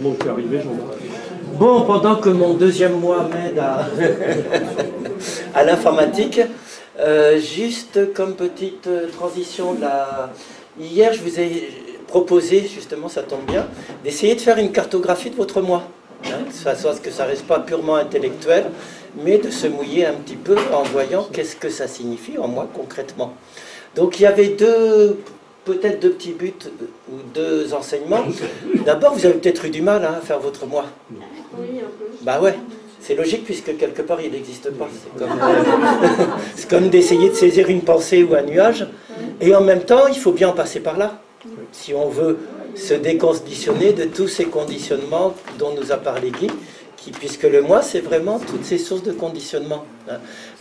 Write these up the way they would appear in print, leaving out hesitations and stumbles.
monde qui est arrivé, Jean-Marc. Bon, pendant que mon deuxième mois m'aide à l'informatique, juste comme petite transition, hier je vous ai proposé, justement ça tombe bien, d'essayer de faire une cartographie de votre moi. De façon à ce que ça ne reste pas purement intellectuel, mais de se mouiller un petit peu en voyant qu'est-ce que ça signifie en moi concrètement. Donc il y avait peut-être deux petits buts ou deux enseignements. D'abord, vous avez peut-être eu du mal à faire votre moi. Oui, un peu. Bah ouais, c'est logique puisque quelque part il n'existe pas. C'est comme d'essayer de saisir une pensée ou un nuage. Et en même temps, il faut bien en passer par là. Si on veut se déconditionner de tous ces conditionnements dont nous a parlé Guy, puisque le moi, c'est vraiment toutes ces sources de conditionnement.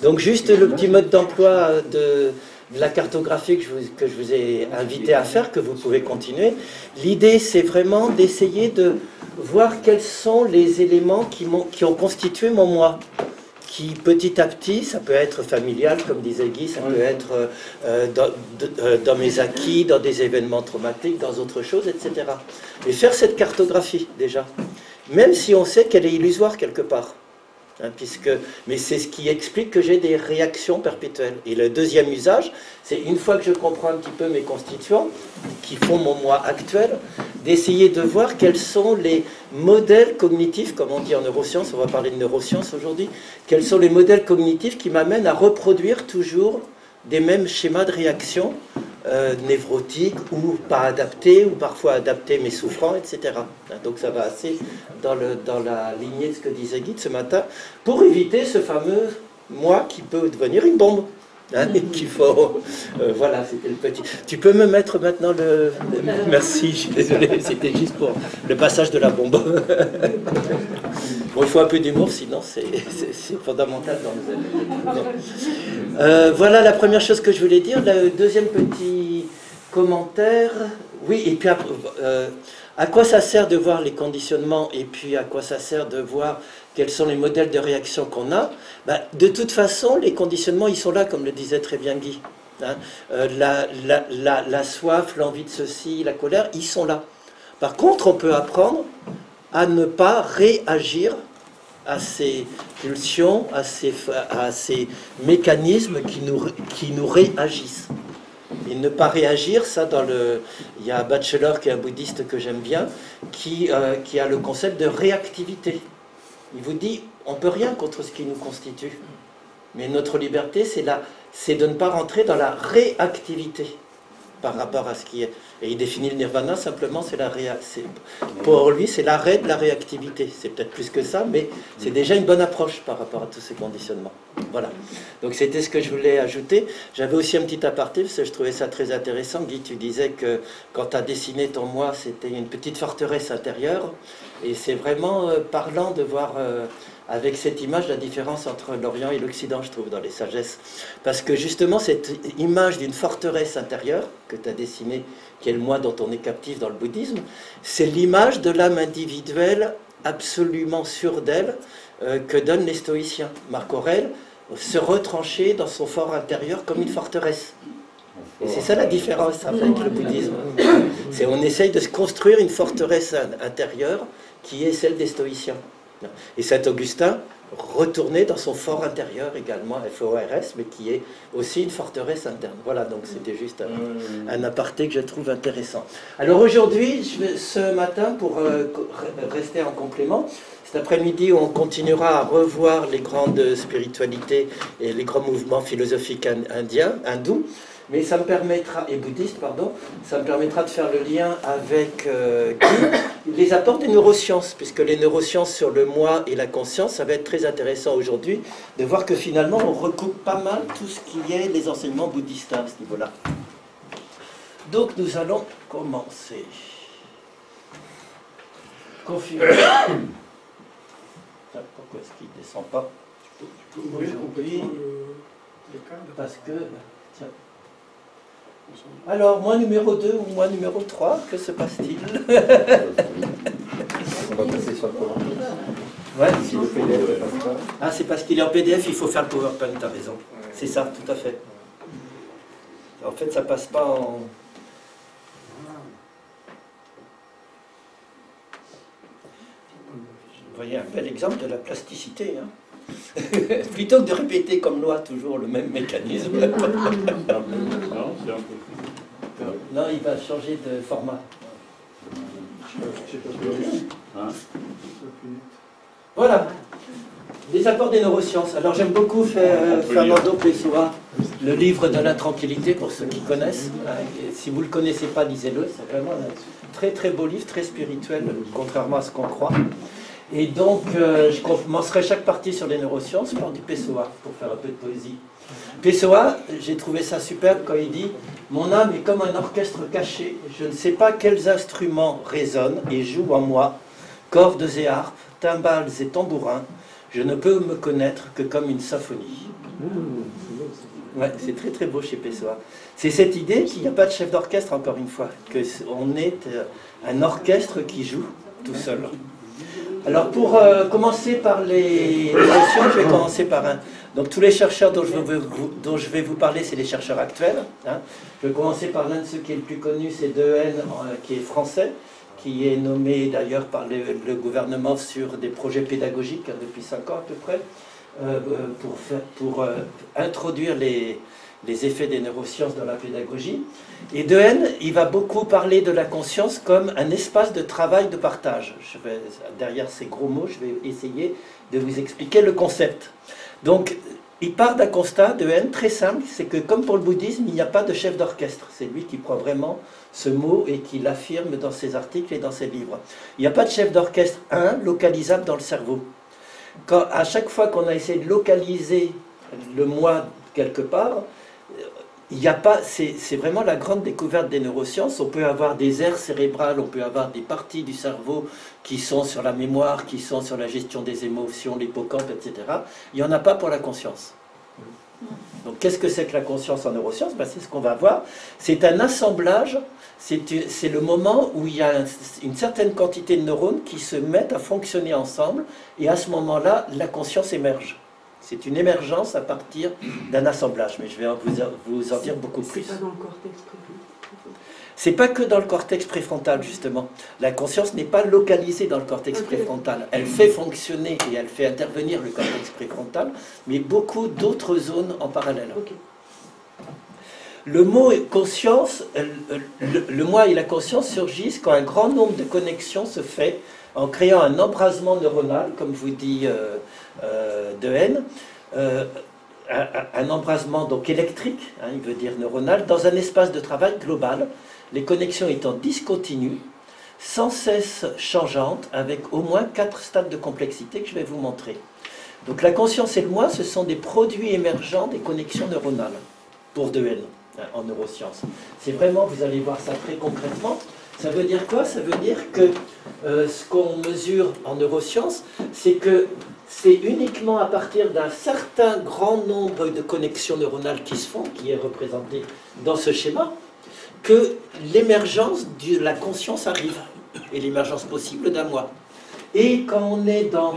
Donc juste le petit mode d'emploi de la cartographie que je vous ai invité à faire, que vous pouvez continuer. L'idée, c'est vraiment d'essayer de voir quels sont les éléments qui ont constitué mon moi. Qui petit à petit, ça peut être familial, comme disait Guy, ça peut être dans mes acquis, dans des événements traumatiques, dans autre chose, etc. Mais faire cette cartographie, déjà, même si on sait qu'elle est illusoire quelque part, hein, mais c'est ce qui explique que j'ai des réactions perpétuelles. Et le deuxième usage, c'est une fois que je comprends un petit peu mes constituants, qui font mon moi actuel, d'essayer de voir quels sont les modèles cognitifs, comme on dit en neurosciences, on va parler de neurosciences aujourd'hui, quels sont les modèles cognitifs qui m'amènent à reproduire toujours des mêmes schémas de réaction névrotiques ou pas adaptés, ou parfois adaptés mais souffrants, etc. Donc ça va assez dans la lignée de ce que disait Guy ce matin, pour éviter ce fameux moi qui peut devenir une bombe. Hein, qu'il faut... voilà, c'était le petit... Tu peux me mettre maintenant Merci, je suis désolé, c'était juste pour le passage de la bombe. Bon, il faut un peu d'humour, sinon c'est fondamental dans nos voilà la première chose que je voulais dire. Le deuxième petit commentaire... Oui, et puis après, à quoi ça sert de voir les conditionnements et puis à quoi ça sert de voir quels sont les modèles de réaction qu'on a? De toute façon, les conditionnements, ils sont là, comme le disait très bien Guy. Hein. La soif, l'envie de ceci, la colère, ils sont là. Par contre, on peut apprendre à ne pas réagir à ces pulsions, à ces mécanismes qui nous réagissent. Et ne pas réagir, ça il y a un Batchelor qui est un bouddhiste que j'aime bien, qui a le concept de réactivité. Il vous dit, on ne peut rien contre ce qui nous constitue. Mais notre liberté, c'est de ne pas rentrer dans la réactivité par rapport à ce qui est. Et il définit le nirvana simplement, pour lui, c'est l'arrêt de la réactivité. C'est peut-être plus que ça, mais c'est déjà une bonne approche par rapport à tous ces conditionnements. Voilà. Donc c'était ce que je voulais ajouter. J'avais aussi un petit aparté, parce que je trouvais ça très intéressant. Guy, tu disais que quand tu as dessiné ton moi, c'était une petite forteresse intérieure. Et c'est vraiment parlant de voir avec cette image la différence entre l'Orient et l'Occident, je trouve, dans les sagesses. Parce que justement, cette image d'une forteresse intérieure que tu as dessinée, qui est le moi dont on est captif dans le bouddhisme, c'est l'image de l'âme individuelle absolument sûre d'elle que donnent les stoïciens. Marc Aurèle se retrancher dans son fort intérieur comme une forteresse. Et c'est ça la différence avec le bouddhisme. C'est on essaye de se construire une forteresse intérieure qui est celle des stoïciens. Et saint Augustin retourner dans son fort intérieur également, FORS, mais qui est aussi une forteresse interne. Voilà, donc c'était juste un aparté que je trouve intéressant. Alors aujourd'hui, ce matin, pour rester en complément, cet après-midi, on continuera à revoir les grandes spiritualités et les grands mouvements philosophiques hindous. Mais ça me permettra, et bouddhiste, pardon, ça me permettra de faire le lien avec les apports des neurosciences, puisque les neurosciences sur le moi et la conscience, ça va être très intéressant aujourd'hui de voir que finalement on recoupe pas mal tout ce qui est les enseignements bouddhistes à ce niveau-là. Donc nous allons commencer. Configuration. Pourquoi est-ce qu'il ne descend pas aujourd'hui? Parce que... Tiens. Alors, moi numéro 2 ou moi numéro 3, que se passe-t-il? On va passer sur le PowerPoint. Ouais. Si le PDF passe pas. Ah, c'est parce qu'il est en PDF, il faut faire le PowerPoint, tu as raison. Ouais. C'est ça, tout à fait. En fait, ça passe pas en... voyez un bel exemple de la plasticité. Hein. Plutôt que de répéter comme loi toujours le même mécanisme. Non, c'est un peu plus. Non, il va changer de format. Hein? Voilà. Les apports des neurosciences. Alors j'aime beaucoup Fernando Pessoa, le livre de la tranquillité, pour ceux qui connaissent. Et si vous ne le connaissez pas, lisez-le. C'est vraiment un très très beau livre, très spirituel, contrairement à ce qu'on croit. Et donc, je commencerai chaque partie sur les neurosciences par du Pessoa, pour faire un peu de poésie. Pessoa, j'ai trouvé ça superbe quand il dit « Mon âme est comme un orchestre caché, je ne sais pas quels instruments résonnent et jouent en moi, cordes et harpes, timbales et tambourins, je ne peux me connaître que comme une symphonie. » Ouais, c'est très très beau chez Pessoa. C'est cette idée qu'il n'y a pas de chef d'orchestre, encore une fois, qu'on est un orchestre qui joue tout seul. Alors pour commencer par les notions, je vais commencer par un... Donc tous les chercheurs dont je vais vous parler, c'est les chercheurs actuels. Hein. Je vais commencer par l'un de ceux qui est le plus connu, c'est Dehaene, qui est français, qui est nommé d'ailleurs par le gouvernement sur des projets pédagogiques depuis 5 ans à peu près, pour introduire les effets des neurosciences dans la pédagogie. Et Dehaene, il va beaucoup parler de la conscience comme un espace de travail, de partage. Derrière ces gros mots, je vais essayer de vous expliquer le concept. Donc, il part d'un constat, Dehaene, très simple, c'est que comme pour le bouddhisme, il n'y a pas de chef d'orchestre. C'est lui qui prend vraiment ce mot et qui l'affirme dans ses articles et dans ses livres. Il n'y a pas de chef d'orchestre, localisable dans le cerveau. À chaque fois qu'on a essayé de localiser le moi quelque part, il n'y a pas, c'est vraiment la grande découverte des neurosciences. On peut avoir des aires cérébrales, on peut avoir des parties du cerveau qui sont sur la mémoire, qui sont sur la gestion des émotions, l'hippocampe, etc. Il n'y en a pas pour la conscience. Donc qu'est-ce que c'est que la conscience en neurosciences? Ben, c'est ce qu'on va voir. C'est un assemblage, c'est le moment où il y a une certaine quantité de neurones qui se mettent à fonctionner ensemble, et à ce moment-là, la conscience émerge. C'est une émergence à partir d'un assemblage, mais je vais vous en dire beaucoup plus. C'est pas dans le cortex préfrontal. C'est pas que dans le cortex préfrontal, justement. La conscience n'est pas localisée dans le cortex préfrontal. Elle fait fonctionner et elle fait intervenir le cortex préfrontal, mais beaucoup d'autres zones en parallèle. Le mot conscience, le moi et la conscience surgissent quand un grand nombre de connexions se fait en créant un embrasement neuronal, comme vous dit Dehaene, un embrasement donc électrique, hein, il veut dire neuronal, dans un espace de travail global, les connexions étant discontinues, sans cesse changeantes, avec au moins 4 stades de complexité que je vais vous montrer. Donc la conscience et le moi, ce sont des produits émergents des connexions neuronales, pour Dehaene, hein, en neurosciences. C'est vraiment, vous allez voir ça très concrètement. Ça veut dire quoi? Ça veut dire que ce qu'on mesure en neurosciences, c'est que c'est uniquement à partir d'un certain grand nombre de connexions neuronales qui se font, qui est représenté dans ce schéma, que l'émergence de la conscience arrive, et l'émergence possible d'un moi. Et quand on est dans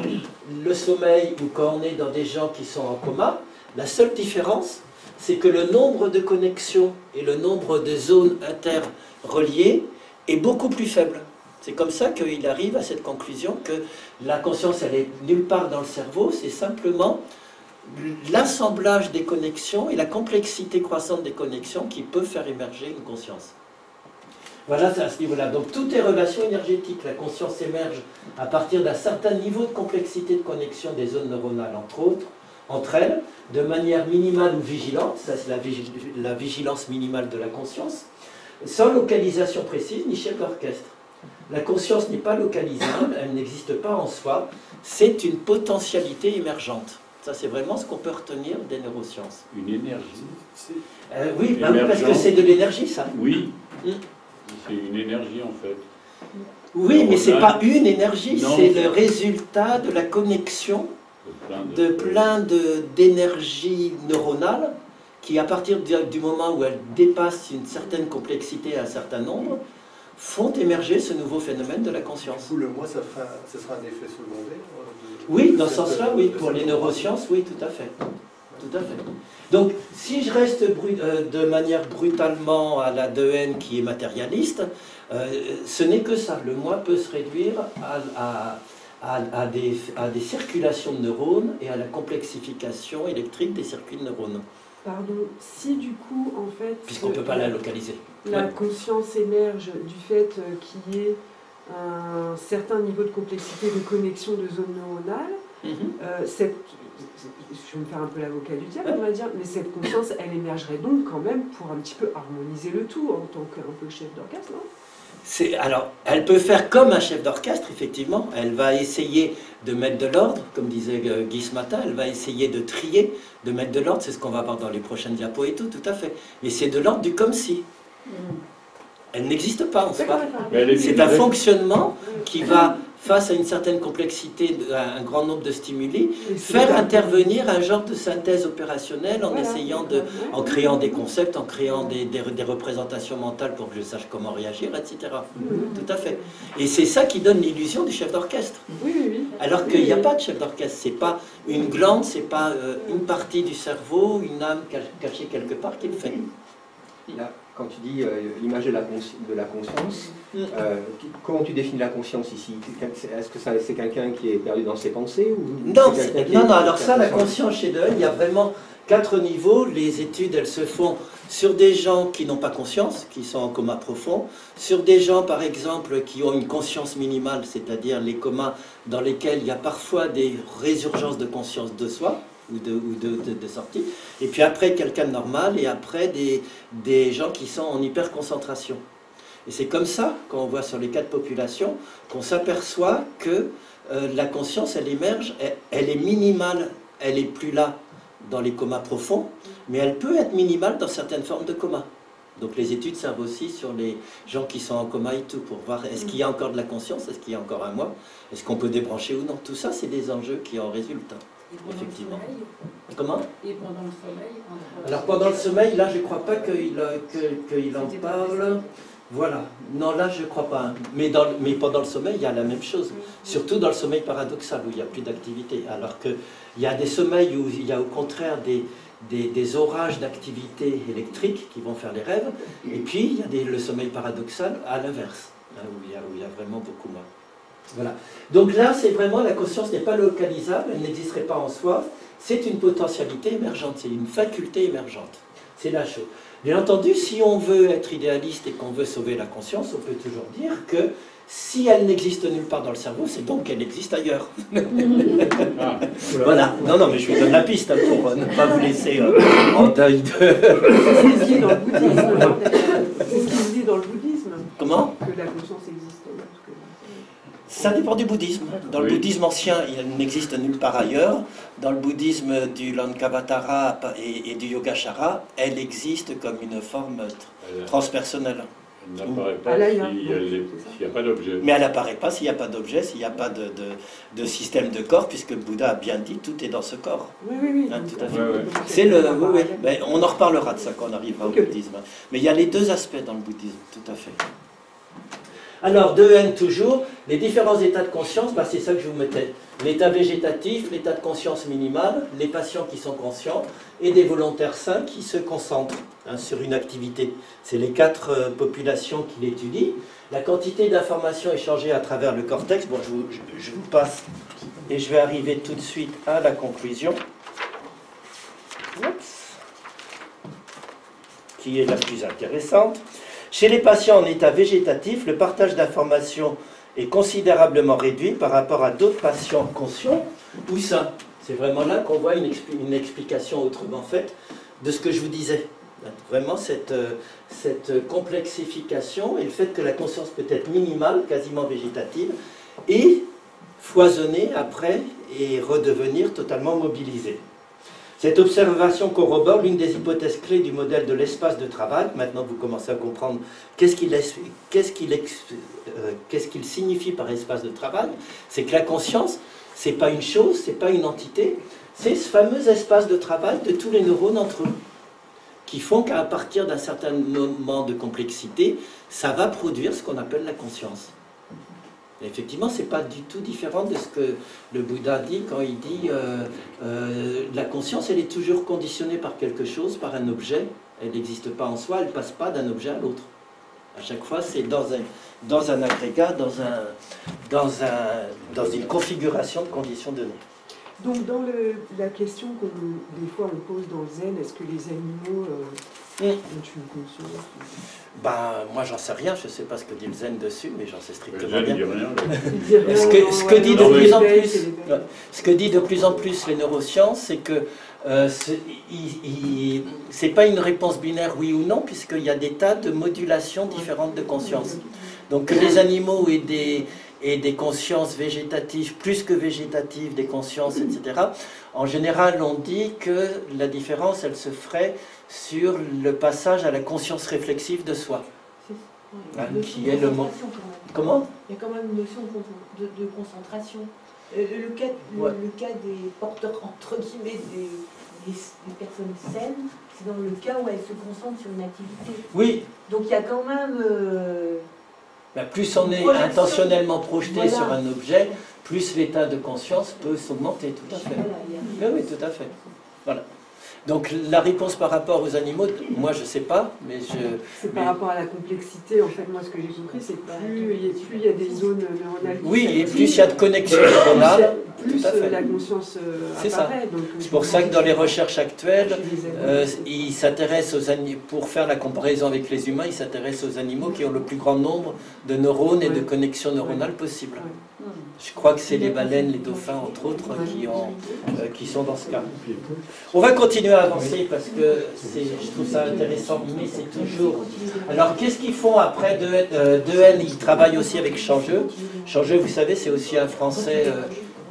le sommeil ou quand on est dans des gens qui sont en coma, la seule différence, c'est que le nombre de connexions et le nombre de zones interreliées est beaucoup plus faible. C'est comme ça qu'il arrive à cette conclusion que la conscience, elle est nulle part dans le cerveau, c'est simplement l'assemblage des connexions et la complexité croissante des connexions qui peut faire émerger une conscience. Voilà, c'est à ce niveau-là. Donc, tout est relation énergétique. La conscience émerge à partir d'un certain niveau de complexité de connexion des zones neuronales, entre elles, de manière minimale ou vigilante. Ça, c'est la vigilance minimale de la conscience, sans localisation précise ni chef d'orchestre. La conscience n'est pas localisable, elle n'existe pas en soi, c'est une potentialité émergente. Ça, c'est vraiment ce qu'on peut retenir des neurosciences. Une énergie. Oui, bah oui, parce que c'est de l'énergie, ça. Oui, c'est une énergie en fait. Oui, mais ce n'est pas une énergie, c'est le résultat de la connexion de plein d'énergies neuronales qui, à partir du moment où elles dépassent une certaine complexité à un certain nombre, font émerger ce nouveau phénomène de la conscience. Du coup, le moi, ça sera un effet secondaire Oui, dans ce sens-là, oui. Pour les neurosciences, oui, tout à fait. Tout à fait. Donc, si je reste de manière brutalement à la Dehaene qui est matérialiste, ce n'est que ça. Le moi peut se réduire à des circulations de neurones et à la complexification électrique des circuits de neurones. Pardon, si du coup, en fait... Puisqu'on ne peut pas la localiser. La Ouais. conscience émerge du fait qu'il y ait un certain niveau de complexité de connexion de zones neuronales, je vais me faire un peu l'avocat du diable, on va dire, mais cette conscience, elle émergerait donc quand même pour un petit peu harmoniser le tout en tant qu'un peu chef d'orchestre, non? Alors, elle peut faire comme un chef d'orchestre, effectivement. Elle va essayer de mettre de l'ordre, comme disait Guy ce matin, elle va essayer de trier, de mettre de l'ordre, c'est ce qu'on va voir dans les prochaines diapos et tout à fait. Mais c'est de l'ordre du comme si. Elle n'existe pas en soi. C'est un fonctionnement qui va, face à une certaine complexité, un grand nombre de stimuli, faire intervenir un genre de synthèse opérationnelle en essayant de, en créant des concepts, en créant des représentations mentales pour que je sache comment réagir, etc. Tout à fait. Et c'est ça qui donne l'illusion du chef d'orchestre. Alors qu'il n'y a pas de chef d'orchestre. C'est pas une glande, c'est pas une partie du cerveau, une âme cachée quelque part qui le fait. Là, quand tu dis l'image de la conscience, comment tu définis la conscience ici? Est-ce que c'est quelqu'un qui est perdu dans ses pensées ou non, alors ça, la conscience chez Dehaene, il y a vraiment 4 niveaux. Les études, elles se font sur des gens qui n'ont pas conscience, qui sont en coma profond, sur des gens, par exemple, qui ont une conscience minimale, c'est-à-dire les comas dans lesquels il y a parfois des résurgences de conscience de soi, ou de sortie, et puis après quelqu'un de normal, et après des gens qui sont en hyperconcentration. Et c'est comme ça, quand on voit sur les 4 populations, qu'on s'aperçoit que la conscience, elle émerge, elle est minimale, elle n'est plus là dans les comas profonds, mais elle peut être minimale dans certaines formes de coma. Donc les études servent aussi sur les gens qui sont en coma et tout, pour voir est-ce qu'il y a encore de la conscience, est-ce qu'il y a encore un moi, est-ce qu'on peut débrancher ou non. Tout ça, c'est des enjeux qui en résultent. Effectivement. Comment? Et pendant le sommeil? Alors pendant le sommeil, là je ne crois pas qu'il en parle. Voilà. Non, là je ne crois pas. Mais pendant le sommeil, il y a la même chose. Surtout dans le sommeil paradoxal, où il n'y a plus d'activité. Alors qu'il y a des sommeils où il y a au contraire des orages d'activité électrique qui vont faire les rêves. Et puis il y a le sommeil paradoxal à l'inverse, hein, où il y a vraiment beaucoup moins. Voilà. Donc là, c'est vraiment, la conscience n'est pas localisable, elle n'existerait pas en soi, c'est une potentialité émergente, c'est une faculté émergente. C'est la chose. Bien entendu, si on veut être idéaliste et qu'on veut sauver la conscience, on peut toujours dire que si elle n'existe nulle part dans le cerveau, c'est donc qu'elle existe ailleurs. Voilà. Non, mais je vous donne la piste hein, pour ne pas vous laisser en deuil de... C'est ce qui est dans le bouddhisme. C'est ce qui se dit dans le bouddhisme. Comment? Que la conscience existe. Ça dépend du bouddhisme. Dans le bouddhisme ancien, il n'existe nulle part ailleurs. Dans le bouddhisme du Lankavatara et du Yogacara, elle existe comme une forme transpersonnelle. Elle n'apparaît pas s'il n'y a pas d'objet. Mais elle n'apparaît pas s'il n'y a pas d'objet, s'il n'y a pas de système de corps, puisque le Bouddha a bien dit tout est dans ce corps. Oui. Hein, tout à fait. C'est le. Oui. Ben, on en reparlera de ça quand on arrivera au bouddhisme. Mais il y a les 2 aspects dans le bouddhisme, tout à fait. Alors, Dehaene toujours, les différents états de conscience, bah, c'est ça que je vous mettais. L'état végétatif, l'état de conscience minimale, les patients qui sont conscients, et des volontaires sains qui se concentrent hein, sur une activité. C'est les 4 populations qu'il étudie. La quantité d'informations échangées à travers le cortex, bon, je vous passe, et je vais arriver tout de suite à la conclusion, qui est la plus intéressante. Chez les patients en état végétatif, le partage d'informations est considérablement réduit par rapport à d'autres patients conscients ou sains. C'est vraiment là qu'on voit une explication autrement faite de ce que je vous disais. Vraiment cette complexification et le fait que la conscience peut être minimale, quasiment végétative, et foisonner après et redevenir totalement mobilisée. Cette observation corrobore l'une des hypothèses clés du modèle de l'espace de travail. Maintenant, vous commencez à comprendre qu'est-ce qu'il signifie par espace de travail. C'est que la conscience, ce n'est pas une chose, ce n'est pas une entité, c'est ce fameux espace de travail de tous les neurones entre eux, qui font qu'à partir d'un certain moment de complexité, ça va produire ce qu'on appelle la conscience. Et effectivement, ce n'est pas du tout différent de ce que le Bouddha dit quand il dit la conscience, elle est toujours conditionnée par quelque chose, par un objet. Elle n'existe pas en soi, elle ne passe pas d'un objet à l'autre. À chaque fois, c'est dans un agrégat, dans une configuration de conditions données. Donc dans la question des fois on pose dans le zen, est-ce que les animaux ont une conscience? Moi j'en sais rien, je ne sais pas ce que dit le zen dessus, mais j'en sais strictement Le rien. zen, il dit rien. Ce que dit de plus en plus les neurosciences, c'est que c'est pas une réponse binaire oui ou non, puisqu'il y a des tas de modulations différentes de conscience. Donc que les animaux aient des consciences végétatives, plus que végétatives, des consciences, etc. En général, on dit que la différence, elle se ferait sur le passage à la conscience réflexive de soi. Qui est le mot. Comment? Il y a quand même une notion de concentration. Le cas des porteurs, entre guillemets, des personnes saines, c'est dans le cas où elles se concentrent sur une activité. Oui. Donc il y a quand même... plus on est intentionnellement projeté sur un objet, plus l'état de conscience peut s'augmenter, tout à fait. Oui, tout à fait. Voilà. Donc la réponse par rapport aux animaux, moi je ne sais pas, mais c'est par rapport à la complexité, en fait, moi ce que j'ai compris, c'est que plus il y a des zones neuronales... Oui, et plus il y a de connexions neuronales, plus la conscience apparaît. C'est pour ça que dans les recherches actuelles, ils s'intéressent aux animaux, pour faire la comparaison avec les humains, ils s'intéressent aux animaux qui ont le plus grand nombre de neurones et de connexions neuronales possibles. Je crois que c'est les baleines, les dauphins, entre autres, qui sont dans ce cas. On va continuer à avancer parce que je trouve ça intéressant, mais c'est toujours... Alors, qu'est-ce qu'ils font après Dehaene? Ils travaillent aussi avec Changeux. Changeux, vous savez, c'est aussi un Français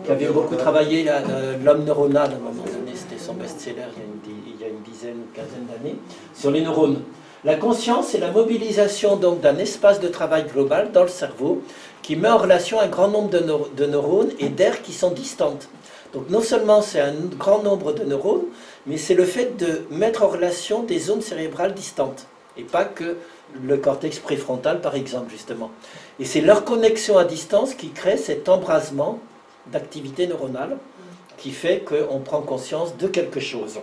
qui avait beaucoup travaillé, l'homme neuronal, à un moment donné, c'était son best-seller il y a une dizaine ou quinzaine d'années, sur les neurones. La conscience, c'est la mobilisation donc d'un espace de travail global dans le cerveau qui met en relation un grand nombre de neurones et d'aires qui sont distantes. Donc non seulement c'est un grand nombre de neurones, mais c'est le fait de mettre en relation des zones cérébrales distantes, et pas que le cortex préfrontal par exemple, justement. Et c'est leur connexion à distance qui crée cet embrasement d'activité neuronale qui fait qu'on prend conscience de quelque chose.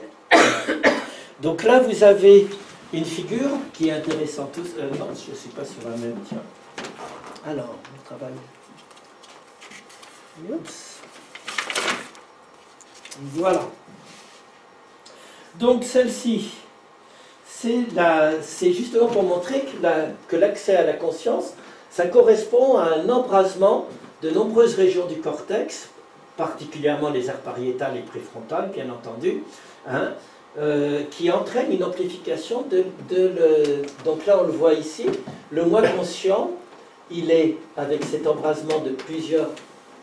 Donc là, vous avez une figure qui est intéressante. Non, je ne suis pas sur la même, tiens. Alors, on travaille. Oups. Voilà. Donc celle-ci, c'est justement pour montrer que l'accès à la conscience, ça correspond à un embrasement de nombreuses régions du cortex, particulièrement les aires pariétales et préfrontales, bien entendu, qui entraîne une amplification donc là on le voit ici, le moi conscient, il est avec cet embrasement de plusieurs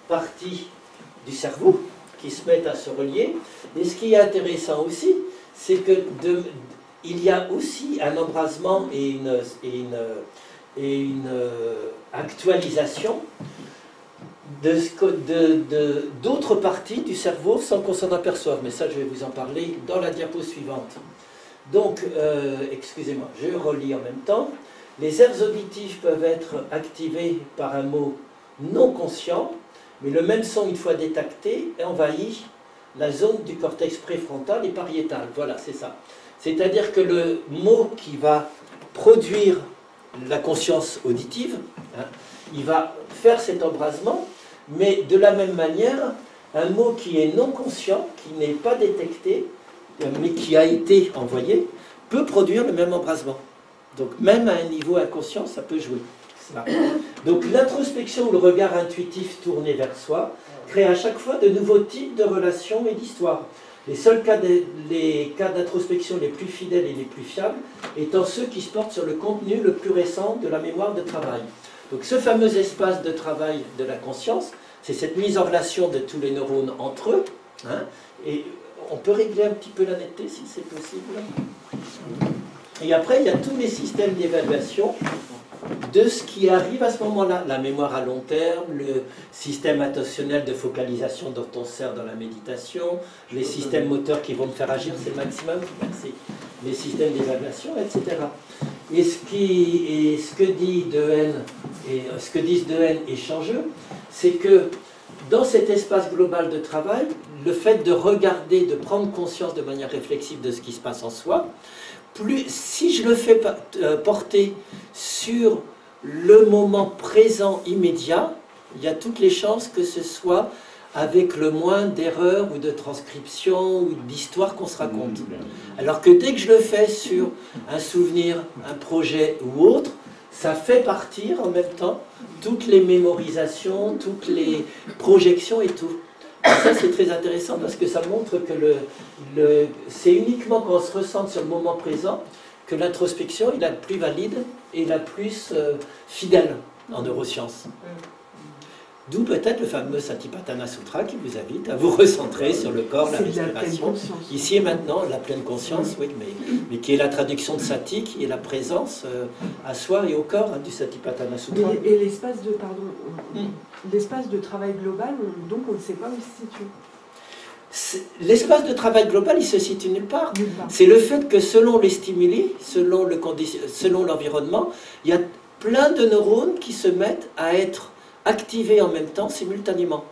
parties du cerveau qui se mettent à se relier. Et ce qui est intéressant aussi, c'est que il y a aussi un embrasement et une actualisation d'autres parties du cerveau sans qu'on s'en aperçoive. Mais ça, je vais vous en parler dans la diapo suivante. Donc, excusez-moi, je relis en même temps. Les aires auditives peuvent être activées par un mot non conscient, mais le même son, une fois détecté, envahit la zone du cortex préfrontal et pariétal. Voilà, c'est ça. C'est-à-dire que le mot qui va produire la conscience auditive, il va faire cet embrasement, mais de la même manière, un mot qui est non conscient, qui n'est pas détecté, mais qui a été envoyé, peut produire le même embrasement. Donc même à un niveau inconscient, ça peut jouer. Donc l'introspection ou le regard intuitif tourné vers soi crée à chaque fois de nouveaux types de relations et d'histoires. Les seuls cas d'introspection les plus fidèles et les plus fiables étant ceux qui se portent sur le contenu le plus récent de la mémoire de travail. Donc ce fameux espace de travail de la conscience, c'est cette mise en relation de tous les neurones entre eux. Et on peut régler un petit peu la netteté si c'est possible. Et après, il y a tous les systèmes d'évaluation de ce qui arrive à ce moment-là. La mémoire à long terme, le système attentionnel de focalisation dont on sert dans la méditation, les systèmes moteurs qui vont me faire agir, c'est le maximum, merci. Les systèmes d'évaluation, etc. Et ce que disent Dehaene et Changeux, c'est que dans cet espace global de travail, le fait de regarder, de prendre conscience de manière réflexive de ce qui se passe en soi, si je le fais porter sur le moment présent immédiat, il y a toutes les chances que ce soit avec le moins d'erreurs ou de transcriptions ou d'histoires qu'on se raconte. Alors que dès que je le fais sur un souvenir, un projet ou autre, ça fait partir en même temps toutes les mémorisations, toutes les projections et tout. Et ça, c'est très intéressant parce que ça montre que c'est uniquement quand on se ressent sur le moment présent que l'introspection est la plus valide et la plus fidèle en neurosciences. D'où peut-être le fameux Satipatthana Sutra qui vous invite à vous recentrer sur le corps, la respiration. Ici et maintenant, la pleine conscience, oui, mais qui est la traduction de Sati, qui est la présence à soi et au corps du Satipatthana Sutra. Et l'espace de, l'espace de travail global, donc on ne sait pas où il se situe. L'espace de travail global, il se situe nulle part. C'est le fait que selon les stimuli, selon l'environnement, il y a plein de neurones qui se mettent à être activés en même temps, simultanément,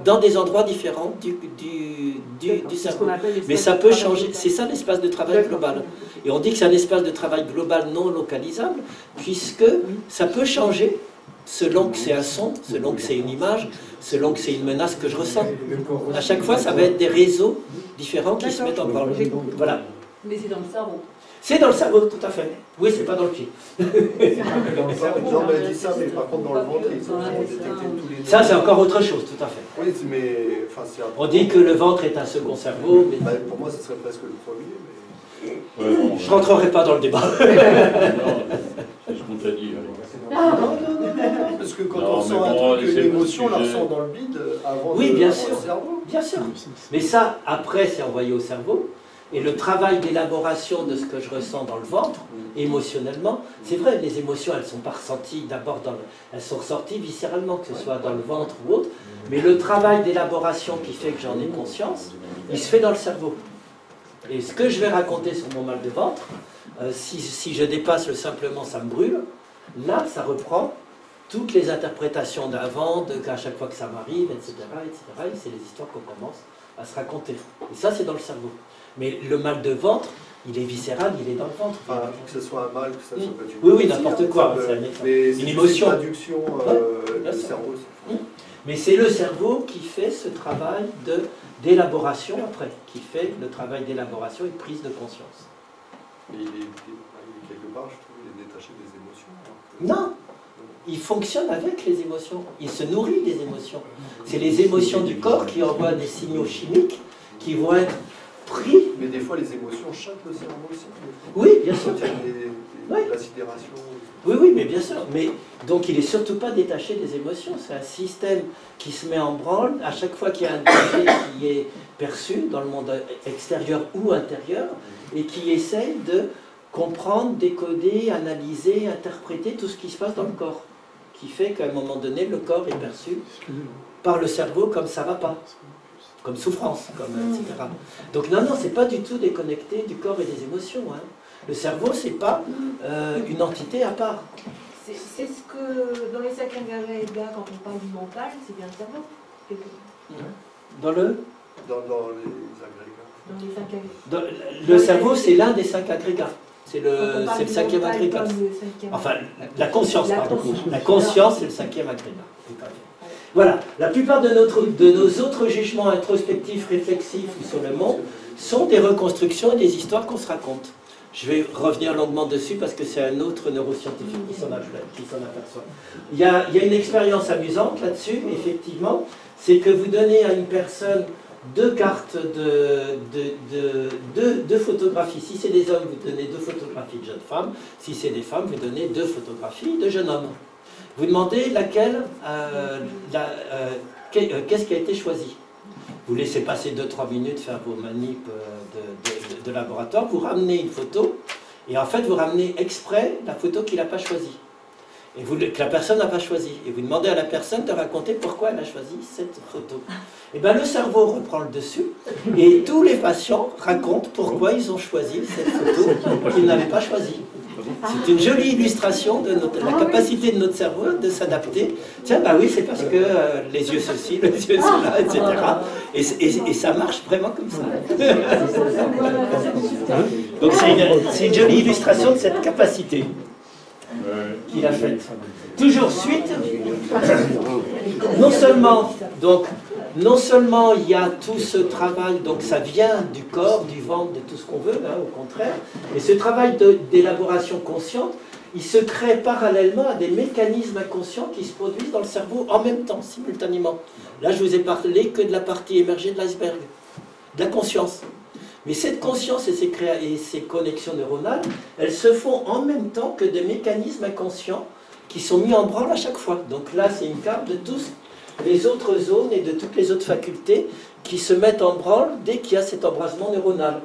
dans des endroits différents du cerveau. Mais ça peut changer, c'est ça l'espace de travail global. Et on dit que c'est un espace de travail global non localisable, puisque ça peut changer selon que c'est un son, selon que c'est une image, selon que c'est une menace que je ressens. À chaque fois, ça va être des réseaux différents qui se mettent en branle. Voilà. Mais c'est dans le cerveau. C'est dans le cerveau, tout à fait. Oui, c'est pas dans le pied. Jean m'a dit ça, mais par contre dans le ventre, ils ont détecté tous les... Ça, c'est encore autre chose, tout à fait. Oui, mais... Enfin, on dit que le ventre est un second cerveau, mais... Pour moi, ce serait presque le premier, mais... Je ne rentrerai pas dans le débat. C'est ce qu'on t'a dit. Non, parce que quand on ressent un truc, une émotion, on la ressent dans le bide avant oui, bien sûr. Le cerveau. Bien sûr. Mais ça, après, c'est envoyé au cerveau. Et le travail d'élaboration de ce que je ressens dans le ventre, émotionnellement, c'est vrai, les émotions, elles ne sont pas ressenties d'abord elles sont ressorties viscéralement, que ce soit dans le ventre ou autre, mais le travail d'élaboration qui fait que j'en ai conscience, il se fait dans le cerveau. Et ce que je vais raconter sur mon mal de ventre, si je dépasse le simplement ça me brûle, là, ça reprend toutes les interprétations d'avant, qu'à chaque fois que ça m'arrive, etc., etc., et c'est les histoires qu'on commence à se raconter. Et ça, c'est dans le cerveau. Mais le mal de ventre, il est viscéral, il est dans le ventre. Enfin, que ce soit un mal, que ça soit pas du oui, n'importe quoi. C'est une émotion. Une traduction du cerveau. Mais c'est le cerveau qui fait ce travail d'élaboration après, qui fait le travail d'élaboration et de prise de conscience. Mais il est quelque part, je trouve, il est détaché des émotions. Non, il fonctionne avec les émotions, il se nourrit des émotions. C'est les émotions du corps qui envoient des signaux chimiques qui vont être pris. Mais des fois, les émotions choquent le cerveau aussi. Oui, bien sûr. La sidération. Oui, mais bien sûr. Mais donc, il n'est surtout pas détaché des émotions. C'est un système qui se met en branle à chaque fois qu'il y a un danger qui est perçu dans le monde extérieur ou intérieur et qui essaye de comprendre, décoder, analyser, interpréter tout ce qui se passe dans le corps. Qui fait qu'à un moment donné, le corps est perçu par le cerveau comme ça ne va pas. Comme souffrance, etc. Donc non, c'est pas du tout déconnecté du corps et des émotions. Hein. Le cerveau, c'est pas une entité à part. C'est ce que, dans les Sakya-Yoga, quand on parle du mental, c'est bien le cerveau. Dans le Dans les agrégats. Dans les 5 agrégats. Le cerveau, c'est l'un des 5 agrégats. C'est le 5e agrégat. Enfin, la conscience, pardon. La conscience, c'est le 5e agrégat. Voilà, la plupart de nos autres jugements introspectifs, réflexifs ou sur le monde sont des reconstructions et des histoires qu'on se raconte. Je vais revenir longuement dessus parce que c'est un autre neuroscientifique qui s'en aperçoit. Il y a une expérience amusante là-dessus, effectivement, c'est que vous donnez à une personne 2 cartes de photographies. Si c'est des hommes, vous donnez 2 photographies de jeunes femmes. Si c'est des femmes, vous donnez 2 photographies de jeunes hommes. Vous demandez laquelle, qu'est-ce qui a été choisi. Vous laissez passer 2-3 minutes faire vos manips de laboratoire, vous ramenez une photo, et en fait vous ramenez exprès la photo qu'il n'a pas choisie. Et que la personne n'a pas choisi. Et vous demandez à la personne de raconter pourquoi elle a choisi cette photo. Et bien le cerveau reprend le dessus, et tous les patients racontent pourquoi ils ont choisi cette photo qu'ils n'avaient pas choisie. C'est une jolie illustration de la capacité de notre cerveau de s'adapter. Tiens, bah oui, c'est parce que les yeux ceci, les yeux cela, etc. Et ça marche vraiment comme ça. Donc c'est une jolie illustration de cette capacité. qu'il a faite. Toujours suite, non seulement il y a tout ce travail, donc ça vient du corps, du ventre, de tout ce qu'on veut, hein, au contraire, et ce travail d'élaboration consciente, il se crée parallèlement à des mécanismes inconscients qui se produisent dans le cerveau en même temps, simultanément. Là, je vous ai parlé que de la partie émergée de l'iceberg, de la conscience. Mais cette conscience et ces connexions neuronales, elles se font en même temps que des mécanismes inconscients qui sont mis en branle à chaque fois. Donc là, c'est une carte de toutes les autres zones et de toutes les autres facultés qui se mettent en branle dès qu'il y a cet embrasement neuronal.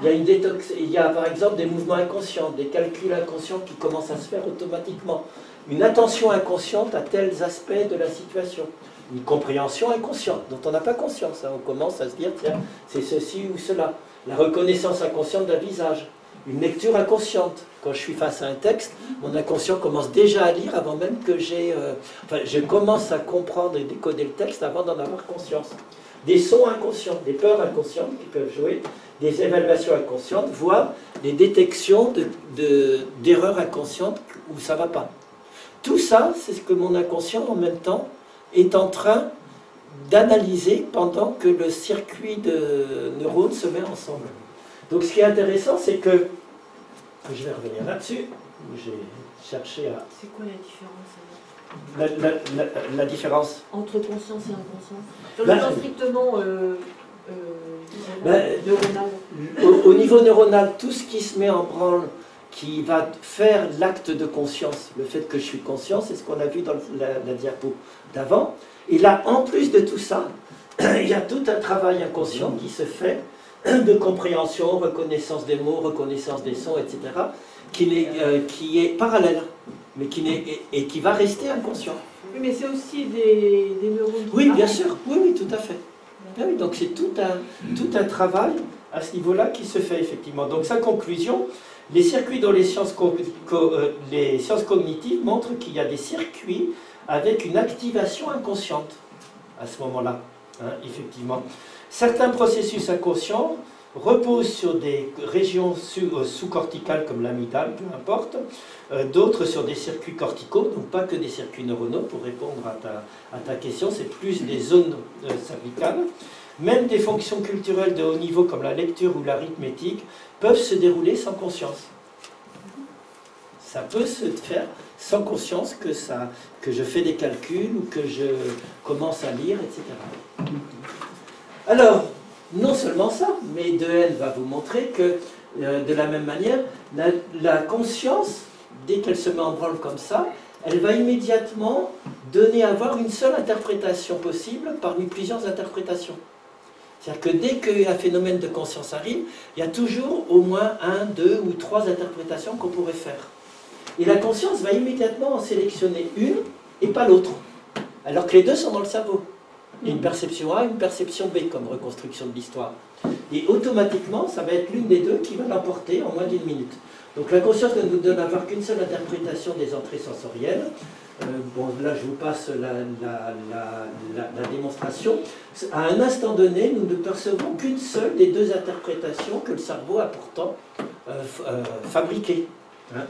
Il y a par exemple des mouvements inconscients, des calculs inconscients qui commencent à se faire automatiquement. Une attention inconsciente à tels aspects de la situation. Une compréhension inconsciente, dont on n'a pas conscience. Hein. On commence à se dire, tiens, c'est ceci ou cela. La reconnaissance inconsciente d'un visage. Une lecture inconsciente. Quand je suis face à un texte, mon inconscient commence déjà à lire avant même que je commence à comprendre et décoder le texte avant d'en avoir conscience. Des sons inconscients, des peurs inconscientes qui peuvent jouer, des évaluations inconscientes, voire des détections d'erreurs inconscientes où ça ne va pas. Tout ça, c'est ce que mon inconscient, en même temps, est en train d'analyser pendant que le circuit de neurones se met ensemble. Donc ce qui est intéressant, c'est que, je vais revenir là-dessus, j'ai cherché à... C'est quoi la différence la différence entre conscience et inconscience? Sur le plan strictement neuronal. Au niveau neuronal, tout ce qui se met en branle, qui va faire l'acte de conscience, le fait que je suis conscient, c'est ce qu'on a vu dans la diapo d'avant. Et là, en plus de tout ça, il y a tout un travail inconscient qui se fait de compréhension, reconnaissance des mots, reconnaissance des sons, etc., qui est parallèle, mais qui va rester inconscient. Oui, mais c'est aussi des neurones. Oui, bien sûr, oui, tout à fait. Ah oui, donc c'est tout un travail à ce niveau-là qui se fait effectivement. Donc sa conclusion, les circuits dans les sciences cognitives montrent qu'il y a des circuits avec une activation inconsciente à ce moment-là, hein, effectivement. Certains processus inconscients reposent sur des régions sous-corticales comme l'amygdale, peu importe, d'autres sur des circuits corticaux, donc pas que des circuits neuronaux, pour répondre à ta question, c'est plus des zones cervicales. Même des fonctions culturelles de haut niveau comme la lecture ou l'arithmétique peuvent se dérouler sans conscience. Ça peut se faire sans conscience que je fais des calculs ou que je commence à lire, etc. Alors, non seulement ça, mais Dehaene va vous montrer que, de la même manière, la conscience, dès qu'elle se met en branle comme ça, elle va immédiatement donner à voir une seule interprétation possible parmi plusieurs interprétations. C'est-à-dire que dès qu'un phénomène de conscience arrive, il y a toujours au moins 1, 2 ou 3 interprétations qu'on pourrait faire. Et la conscience va immédiatement en sélectionner une et pas l'autre, alors que les deux sont dans le cerveau. Il y a une perception A, une perception B comme reconstruction de l'histoire. Et automatiquement, ça va être l'une des deux qui va l'emporter en moins d'une minute. Donc la conscience ne nous donne à voir qu'une seule interprétation des entrées sensorielles. Bon, là, je vous passe la démonstration. À un instant donné, nous ne percevons qu'une seule des deux interprétations que le cerveau a pourtant fabriquées. Hein.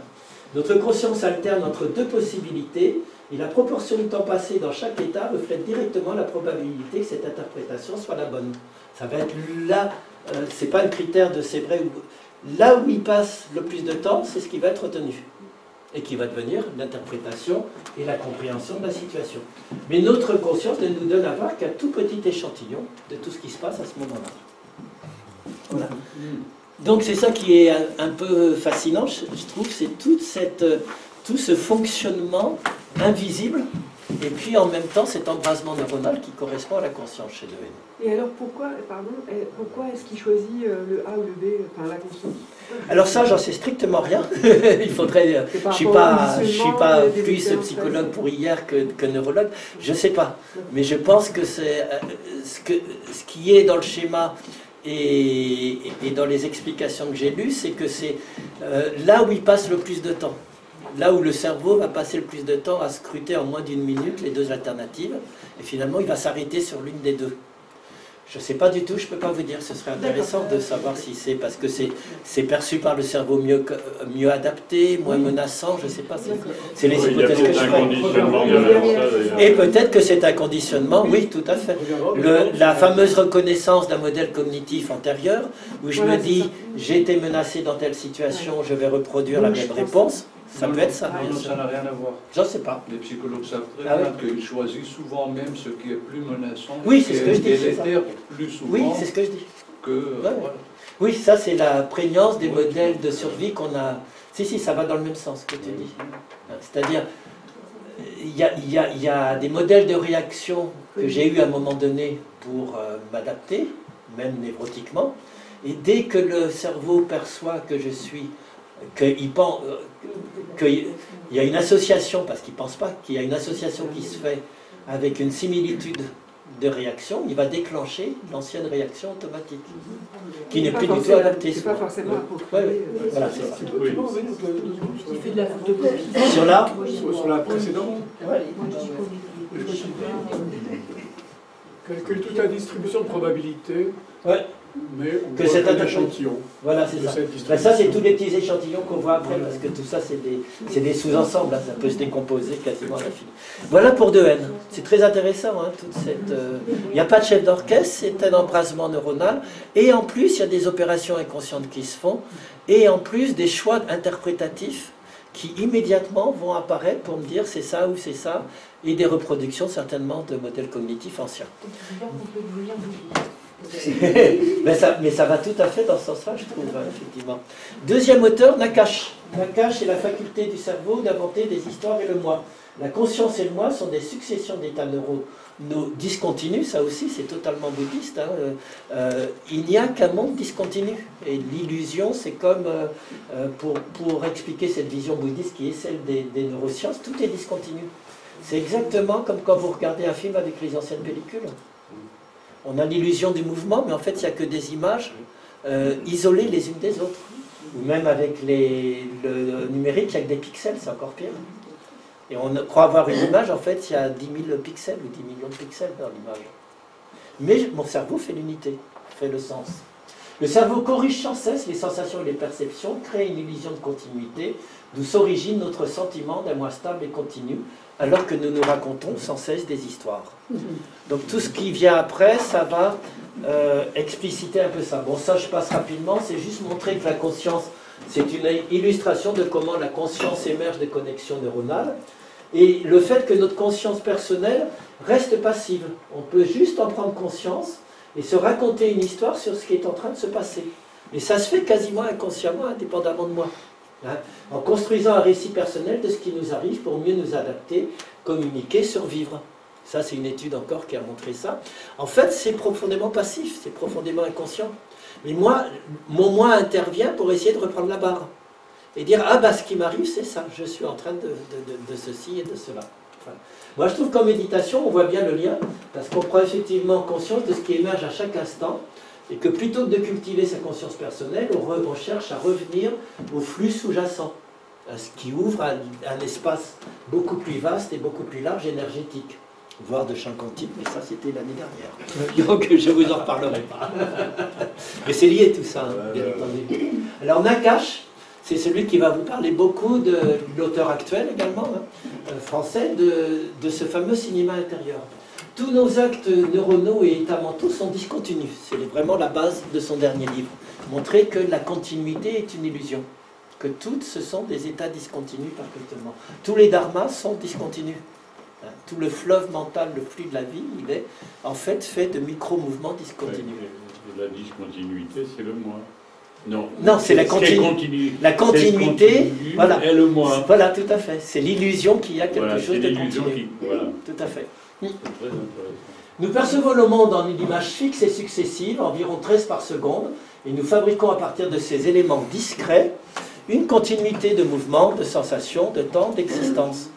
Notre conscience alterne entre deux possibilités et la proportion de temps passé dans chaque état reflète directement la probabilité que cette interprétation soit la bonne. Ça va être là, c'est pas un critère de c'est vrai ou... Là où il passe le plus de temps, c'est ce qui va être retenu et qui va devenir l'interprétation et la compréhension de la situation. Mais notre conscience ne nous donne à voir qu'un tout petit échantillon de tout ce qui se passe à ce moment-là. Voilà. Donc c'est ça qui est un peu fascinant, je trouve, c'est tout ce fonctionnement invisible et puis en même temps cet embrasement neuronal qui correspond à la conscience chez Dehaene. Et alors pourquoi est-ce qu'il choisit le A ou le B, enfin la conscience? Alors ça, j'en sais strictement rien. Il faudrait. Je suis pas plus psychologue pour hier que neurologue. Je sais pas, mais je pense que c'est ce qui est dans le schéma et dans les explications que j'ai lues, c'est que c'est là où il passe le plus de temps. Là où le cerveau va passer le plus de temps à scruter en moins d'une minute les deux alternatives, et finalement il va s'arrêter sur l'une des deux. Je ne sais pas du tout, je ne peux pas vous dire. Ce serait intéressant de savoir si c'est parce que c'est perçu par le cerveau mieux adapté, moins menaçant, je ne sais pas. C'est les hypothèses que je fais. Et peut-être que c'est un conditionnement, oui, tout à fait. La fameuse reconnaissance d'un modèle cognitif antérieur, où je me dis, j'ai été menacé dans telle situation, je vais reproduire la même réponse. Ça peut être ça. Non, ça n'a rien à voir. Je ne sais pas. Les psychologues savent très bien qu'ils choisissent souvent même ce qui est plus menaçant. Oui, c'est ce que je dis. Plus souvent. Oui, c'est ce que je dis. Voilà. Oui, ça c'est la prégnance des modèles de survie qu'on a. Si, ça va dans le même sens que tu dis. C'est-à-dire, il y a des modèles de réaction que j'ai eu à un moment donné pour m'adapter, même névrotiquement. Et dès que le cerveau perçoit que je suis, qu'il pense qu'il y a une association, parce qu'il ne pense pas qu'il y a une association qui se fait avec une similitude de réaction, il va déclencher l'ancienne réaction automatique, qui n'est plus du tout adaptée. C'est pas forcément approprié. Voilà, c'est ça. Il fait de la photocopie. Sur la précédente, calcule toute la distribution de probabilité. Ouais. Mais on que voit c'est un échantillon. Voilà, c'est ça. Ben, ça, c'est tous les petits échantillons qu'on voit après, parce que tout ça, c'est des sous-ensembles, hein, ça peut se décomposer quasiment à l'infini. Voilà pour 2N. C'est très intéressant, hein, toute cette... Il n'y a pas de chef d'orchestre, c'est un embrasement neuronal, et en plus, il y a des opérations inconscientes qui se font, et en plus, des choix interprétatifs qui immédiatement vont apparaître pour me dire c'est ça ou c'est ça, et des reproductions certainement de modèles cognitifs anciens. mais ça va tout à fait dans ce sens-là, je trouve, hein, effectivement. Deuxième auteur, Nakache. Nakache est la faculté du cerveau d'inventer des histoires et le moi. La conscience et le moi sont des successions d'états neuronaux discontinus, ça aussi c'est totalement bouddhiste. Hein. Il n'y a qu'un monde discontinu. Et l'illusion, c'est comme, pour expliquer cette vision bouddhiste qui est celle des neurosciences, tout est discontinu. C'est exactement comme quand vous regardez un film avec les anciennes pellicules. On a l'illusion du mouvement, mais en fait, il n'y a que des images isolées les unes des autres. Ou même avec le numérique, il n'y a que des pixels, c'est encore pire. Et on croit avoir une image, en fait, il y a 10 000 pixels ou 10 millions de pixels dans l'image. Mais mon cerveau fait l'unité, fait le sens. Le cerveau corrige sans cesse les sensations et les perceptions, crée une illusion de continuité, d'où s'origine notre sentiment d'un moi stable et continu, alors que nous nous racontons sans cesse des histoires. Donc tout ce qui vient après, ça va expliciter un peu ça. Bon, ça je passe rapidement, c'est juste montrer que la conscience, c'est une illustration de comment la conscience émerge des connexions neuronales, et le fait que notre conscience personnelle reste passive. On peut juste en prendre conscience et se raconter une histoire sur ce qui est en train de se passer. Et ça se fait quasiment inconsciemment, indépendamment de moi. Hein, en construisant un récit personnel de ce qui nous arrive pour mieux nous adapter, communiquer, survivre. Ça, c'est une étude encore qui a montré ça. En fait, c'est profondément passif, c'est profondément inconscient. Mais moi, mon moi intervient pour essayer de reprendre la barre. Et dire, ah bah ce qui m'arrive, c'est ça, je suis en train de ceci et de cela. Enfin, moi, je trouve qu'en méditation, on voit bien le lien, parce qu'on prend effectivement conscience de ce qui émerge à chaque instant, et que plutôt que de cultiver sa conscience personnelle, on cherche à revenir au flux sous-jacent, ce qui ouvre un espace beaucoup plus vaste et beaucoup plus large énergétique, voire de champ quantique, mais ça c'était l'année dernière. Donc je ne vous en reparlerai pas. Mais c'est lié tout ça, hein, bien entendu. Alors Nakache, c'est celui qui va vous parler beaucoup de l'auteur actuel également, hein, français, de ce fameux cinéma intérieur. Tous nos actes neuronaux et états mentaux sont discontinus. C'est vraiment la base de son dernier livre. Montrer que la continuité est une illusion. Que toutes, ce sont des états discontinus parfaitement. Tous les dharmas sont discontinus. Tout le fleuve mental, le flux de la vie, il est en fait de micro-mouvements discontinus. Ouais, la discontinuité, c'est le moi. Non, c'est la continuité. La continuité, voilà. Et le moi. Voilà, tout à fait. C'est l'illusion qu'il y a quelque chose de continu. Voilà. Tout à fait. C'est très intéressant. Nous percevons le monde en une image fixe et successive, environ 13 par seconde, et nous fabriquons à partir de ces éléments discrets une continuité de mouvements, de sensations, de temps, d'existence.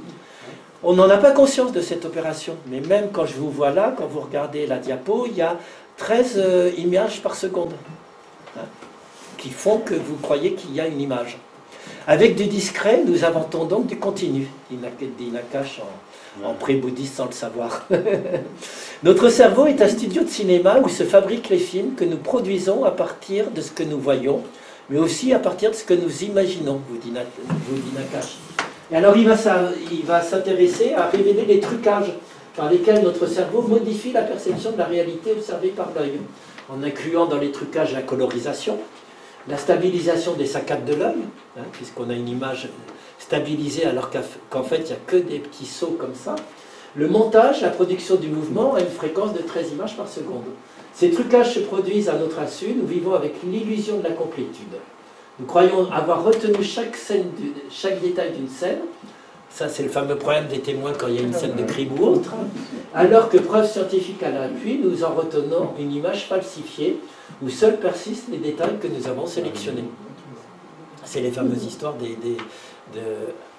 On n'en a pas conscience de cette opération, mais même quand je vous vois là, quand vous regardez la diapo, il y a 13 images par seconde, hein, qui font que vous croyez qu'il y a une image. Avec du discret, nous inventons donc du continu, dit Nakash en pré-bouddhiste sans le savoir. Notre cerveau est un studio de cinéma où se fabriquent les films que nous produisons à partir de ce que nous voyons, mais aussi à partir de ce que nous imaginons, vous dit Nakash. Et alors il va s'intéresser à révéler les trucages par lesquels notre cerveau modifie la perception de la réalité observée par l'œil, en incluant dans les trucages la colorisation, la stabilisation des saccades de l'œil, hein, puisqu'on a une image stabilisée alors qu'en fait il n'y a que des petits sauts comme ça, le montage, la production du mouvement à une fréquence de 13 images par seconde. Ces trucages se produisent à notre insu, nous vivons avec l'illusion de la complétude. Nous croyons avoir retenu chaque détail d'une scène, ça c'est le fameux problème des témoins quand il y a une scène de crime ou autre, alors que preuve scientifique à l'appui, nous en retenons une image falsifiée où seuls persistent les détails que nous avons sélectionnés. C'est les fameuses histoires de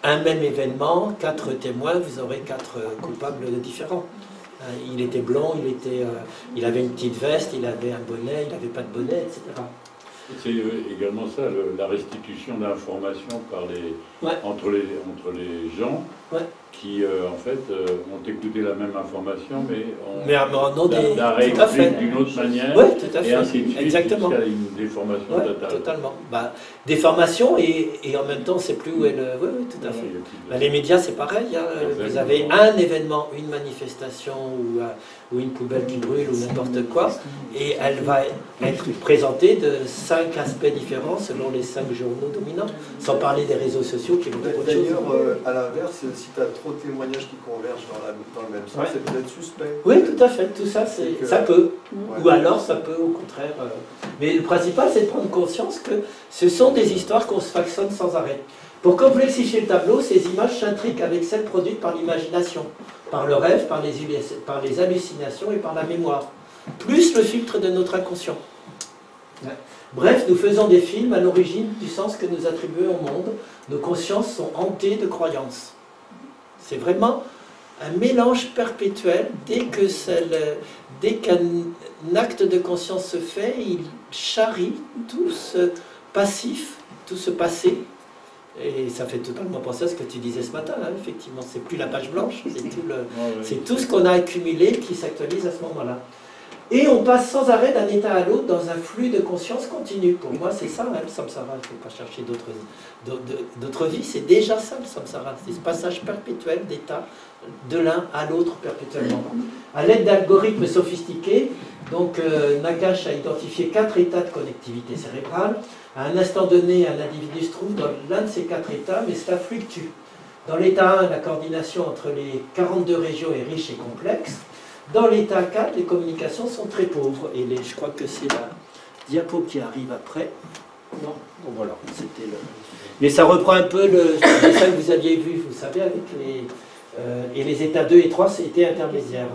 un même événement, 4 témoins, vous aurez 4 coupables différents. Il était blond, il avait une petite veste, il avait un bonnet, il n'avait pas de bonnet, etc. C'est également ça, la restitution d'informations entre les gens qui, en fait, ont écouté la même information, mais la réexpliquent d'une autre manière, tout à fait. Et ainsi de suite, exactement. Jusqu'à une déformation totale. Totalement. Déformation, et en même temps, on ne sait plus où est le... Oui, tout à fait. Les médias, c'est pareil. Hein. Vous avez un événement, une manifestation ou une poubelle qui brûle ou n'importe quoi, et elle va être présentée de 5 aspects différents selon les 5 journaux dominants, sans parler des réseaux sociaux qui vont être autre chose. D'ailleurs, à l'inverse, si tu as trop de témoignages qui convergent dans le même sens, c'est peut-être suspect. Oui, tout à fait. Tout ça, ça peut. Ou alors, ça peut, au contraire. Mais le principal, c'est de prendre conscience que ce sont des histoires qu'on se façonne sans arrêt. Pour complexifier le tableau, ces images s'intriquent avec celles produites par l'imagination, par le rêve, par les hallucinations et par la mémoire, plus le filtre de notre inconscient. Bref, nous faisons des films à l'origine du sens que nous attribuons au monde. Nos consciences sont hantées de croyances. C'est vraiment un mélange perpétuel. Dès qu'un acte de conscience se fait, il charrie tout ce passif, tout ce passé. Et ça fait totalement penser à ce que tu disais ce matin, hein, effectivement. C'est plus la page blanche, c'est tout ce qu'on a accumulé qui s'actualise à ce moment-là. Et on passe sans arrêt d'un état à l'autre dans un flux de conscience continu. Pour moi, c'est ça, hein, le samsara. Il ne faut pas chercher d'autres vies. C'est déjà ça, le samsara. C'est ce passage perpétuel d'état de l'un à l'autre perpétuellement. À l'aide d'algorithmes sophistiqués, donc Nakash a identifié 4 états de connectivité cérébrale. À un instant donné, un individu se trouve dans l'un de ces 4 états, mais cela fluctue. Dans l'état 1, la coordination entre les 42 régions est riche et complexe. Dans l'état 4, les communications sont très pauvres. Et je crois que c'est la diapo qui arrive après. Non, bon voilà, c'était le... Mais ça reprend un peu le dessin que vous aviez vu, vous savez, avec les états 2 et 3, c'était intermédiaire.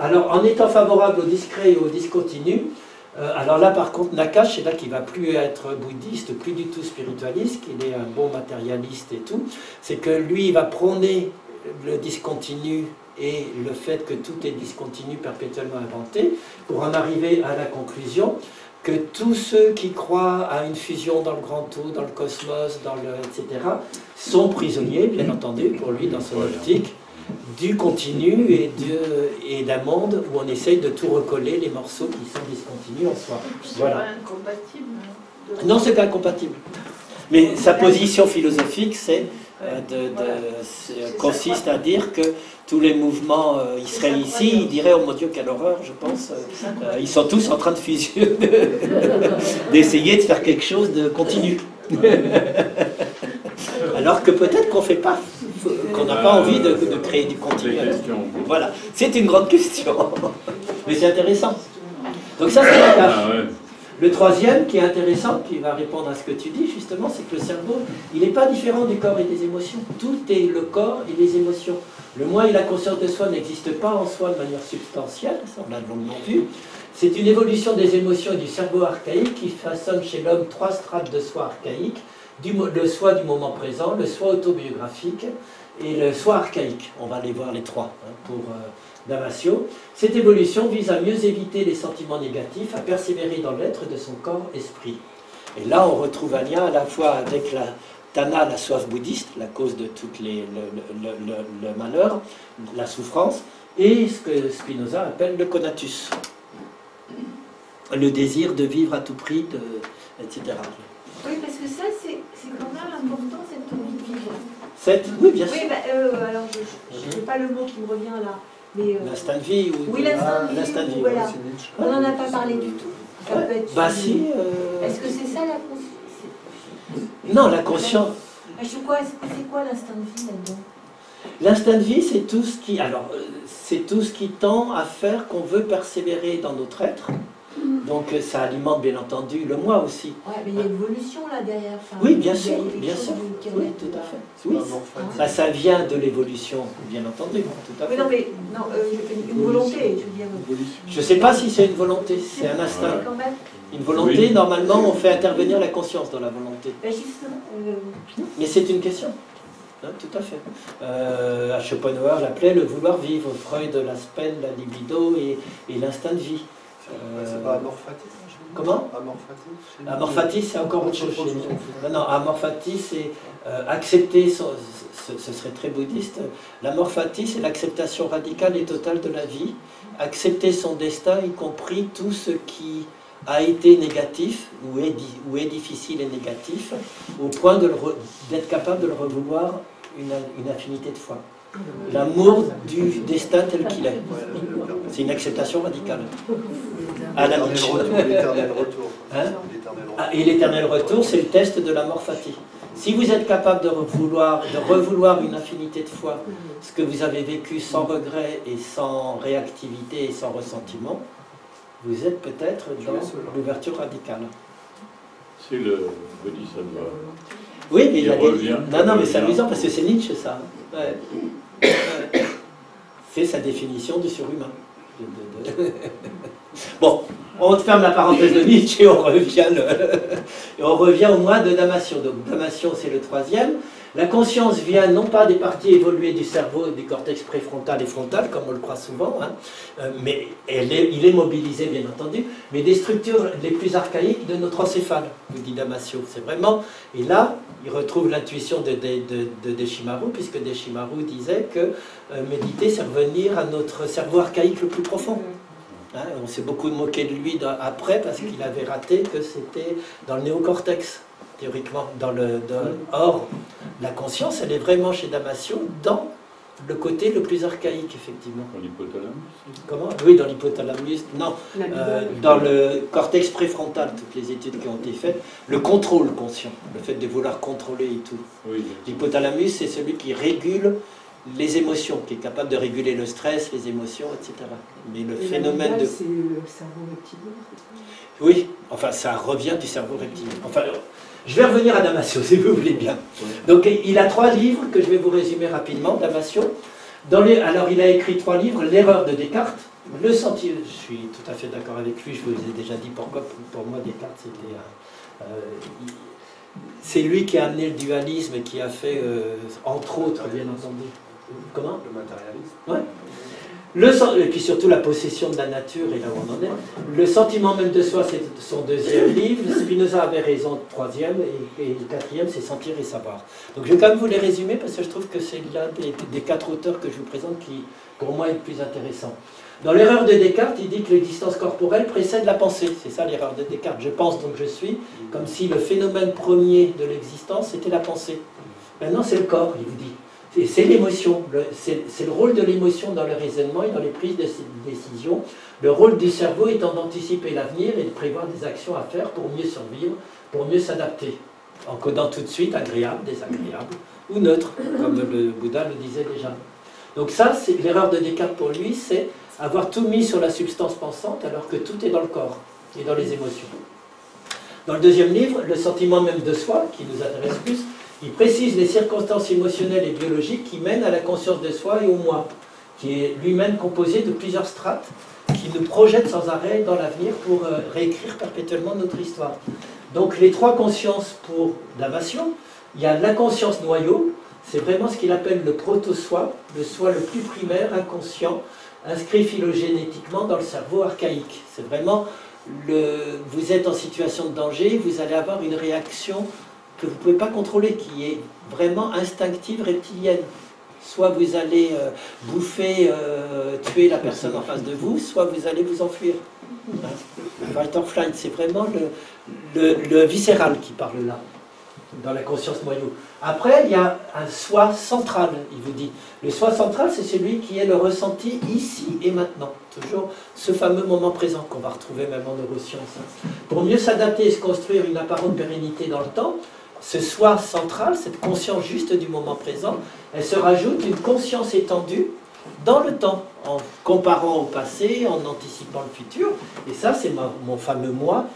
Alors, en étant favorable au discret et au discontinu, alors là, par contre, Nakash, c'est là qu'il ne va plus être bouddhiste, plus du tout spiritualiste, qu'il est un bon matérialiste et tout. C'est que lui, il va prôner le discontinu et le fait que tout est discontinu, perpétuellement inventé, pour en arriver à la conclusion que tous ceux qui croient à une fusion dans le grand tout, dans le cosmos, etc., sont prisonniers, bien entendu, pour lui, dans son optique, du continu et d'un monde où on essaye de tout recoller, les morceaux qui sont discontinus en soi. Voilà. C'est pas incompatible. Non, c'est pas incompatible. Mais sa position philosophique, consiste à dire que tous les mouvements, ils seraient ici, ils diraient, oh mon Dieu, quelle horreur, je pense, ils sont tous en train de fusionner, d'essayer de faire quelque chose de continu. Alors que peut-être qu'on fait pas, qu'on n'a pas envie de créer du continu. Voilà, c'est une grande question, mais c'est intéressant. Donc ça, c'est la tâche. Le troisième, qui est intéressant, qui va répondre à ce que tu dis, justement, c'est que le cerveau, il n'est pas différent du corps et des émotions. Tout est le corps et les émotions. Le moi et la conscience de soi n'existent pas en soi de manière substantielle, ça on l'a longuement vu. C'est une évolution des émotions et du cerveau archaïque qui façonne chez l'homme 3 strates de soi archaïque, le soi du moment présent, le soi autobiographique et le soi archaïque. On va aller voir les 3 pour Damasio. Cette évolution vise à mieux éviter les sentiments négatifs, à persévérer dans l'être de son corps-esprit. Et là, on retrouve un lien à la fois avec la Tana, la soif bouddhiste, la cause de tout le malheur, la souffrance, et ce que Spinoza appelle le conatus, le désir de vivre à tout prix, etc. Oui, parce que ça, c'est quand même important, cette envie de vivre. Oui, bien sûr. Oui, alors, je n'ai pas le mot qui me revient là. L'instinct de vie. Oui, l'instinct de vie. Voilà. On n'en a pas parlé du tout. Ça peut être si. Est-ce que c'est ça la conscience? Non, la conscience. C'est quoi l'instinct de vie là-dedans? L'instinct de vie, c'est tout ce qui... Alors, c'est tout ce qui tend à faire qu'on veut persévérer dans notre être. Donc ça alimente bien entendu le moi aussi. Ouais, mais il y a une évolution là derrière. Enfin, oui, bien sûr, bien sûr. Oui, tout à fait. Oui. Ça vient de l'évolution, bien entendu. Tout à fait. Mais non, une volonté, je veux dire. Je ne sais pas si c'est une volonté, c'est un instinct. Une volonté, normalement, on fait intervenir la conscience dans la volonté. Mais c'est une question. Hein, tout à fait. Schopenhauer l'appelait le vouloir vivre. Freud l'aspect, la libido et l'instinct de vie. C'est pas amor fati. Comment? Amor fati, c'est encore autre chose. Non, amor fati, c'est accepter, ce serait très bouddhiste. L'amor fati, c'est l'acceptation radicale et totale de la vie. Accepter son destin, y compris tout ce qui a été négatif ou est difficile et négatif, au point d'être capable de le revouloir une infinité de fois. L'amour du destin tel qu'il est. C'est une acceptation radicale. L'éternel retour. Hein? Et l'éternel retour, c'est le test de l'amor fati. Si vous êtes capable de revouloir une infinité de fois ce que vous avez vécu sans regret et sans réactivité et sans ressentiment, vous êtes peut-être dans l'ouverture radicale. C'est le bodhisattva. Oui, mais il revient. Non, mais c'est amusant parce que c'est Nietzsche, ça. Ouais. C'est sa définition du surhumain. Bon, on ferme la parenthèse de Nietzsche et on revient au moi de Damasio. Donc Damasio, c'est le troisième. La conscience vient non pas des parties évoluées du cerveau, du cortex préfrontal et frontal, comme on le croit souvent, hein, mais il est mobilisé, bien entendu, mais des structures les plus archaïques de notre encéphale, nous dit Damasio. C'est vraiment... Et là, il retrouve l'intuition de Deshimaru, puisque Deshimaru disait que méditer, c'est revenir à notre cerveau archaïque le plus profond. Hein, on s'est beaucoup moqué de lui après, parce qu'il avait raté que c'était dans le néocortex. Théoriquement, or, la conscience, elle est vraiment chez Damasio dans le côté le plus archaïque, effectivement. Dans l'hypothalamus? Comment? Oui, dans l'hypothalamus, non. Dans le cortex préfrontal, toutes les études qui ont été faites, le contrôle conscient, le fait de vouloir contrôler et tout. Oui. L'hypothalamus, c'est celui qui régule les émotions, qui est capable de réguler le stress, les émotions, etc. Mais le phénomène de... c'est le cerveau reptilien. Oui, enfin, ça revient du cerveau reptilien. Enfin, je vais revenir à Damasio, si vous voulez bien. Donc, il a 3 livres que je vais vous résumer rapidement, Damasio. Alors, il a écrit 3 livres, L'erreur de Descartes, Le sentier... Je suis tout à fait d'accord avec lui, je vous ai déjà dit pourquoi, pour moi, Descartes, c'était... c'est lui qui a amené le dualisme et qui a fait, entre autres, bien entendu... Comment? Le matérialisme. Ouais. Et puis surtout la possession de la nature, et là où on en est. Le sentiment même de soi, c'est son 2e livre. Spinoza avait raison, 3e, et le 4e, c'est Sentir et Savoir. Donc je vais quand même vous les résumer, parce que je trouve que c'est l'un des 4 auteurs que je vous présente qui, pour moi, est le plus intéressant. Dans l'erreur de Descartes, il dit que l'existence corporelle précède la pensée. C'est ça l'erreur de Descartes. Je pense donc je suis, comme si le phénomène premier de l'existence, c'était la pensée. Maintenant, c'est le corps, il vous dit. C'est l'émotion, c'est le rôle de l'émotion dans le raisonnement et dans les prises de décision. Le rôle du cerveau étant d'anticiper l'avenir et de prévoir des actions à faire pour mieux survivre, pour mieux s'adapter, en codant tout de suite agréable, désagréable ou neutre, comme le Bouddha le disait déjà. Donc ça, c'est l'erreur de Descartes pour lui, c'est avoir tout mis sur la substance pensante alors que tout est dans le corps et dans les émotions. Dans le 2e livre, Le sentiment même de soi, qui nous intéresse plus, il précise les circonstances émotionnelles et biologiques qui mènent à la conscience de soi et au moi, qui est lui-même composé de plusieurs strates qui nous projettent sans arrêt dans l'avenir pour réécrire perpétuellement notre histoire. Donc les 3 consciences pour Damasio, il y a la conscience noyau, c'est vraiment ce qu'il appelle le proto-soi, le soi le plus primaire, inconscient, inscrit phylogénétiquement dans le cerveau archaïque. C'est vraiment, vous êtes en situation de danger, vous allez avoir une réaction que vous ne pouvez pas contrôler, qui est vraiment instinctive, reptilienne. Soit vous allez bouffer, tuer la personne en face de vous, soit vous allez vous enfuir. Hein? Fight or flight, c'est vraiment le viscéral qui parle là, dans la conscience noyau. Après, il y a un soi central, il vous dit. Le soi central, c'est celui qui est le ressenti ici et maintenant. Toujours ce fameux moment présent qu'on va retrouver même en neurosciences. Pour mieux s'adapter et se construire une apparente pérennité dans le temps, ce soi central, cette conscience juste du moment présent, elle se rajoute une conscience étendue dans le temps, en comparant au passé, en anticipant le futur. Et ça, c'est mon fameux moi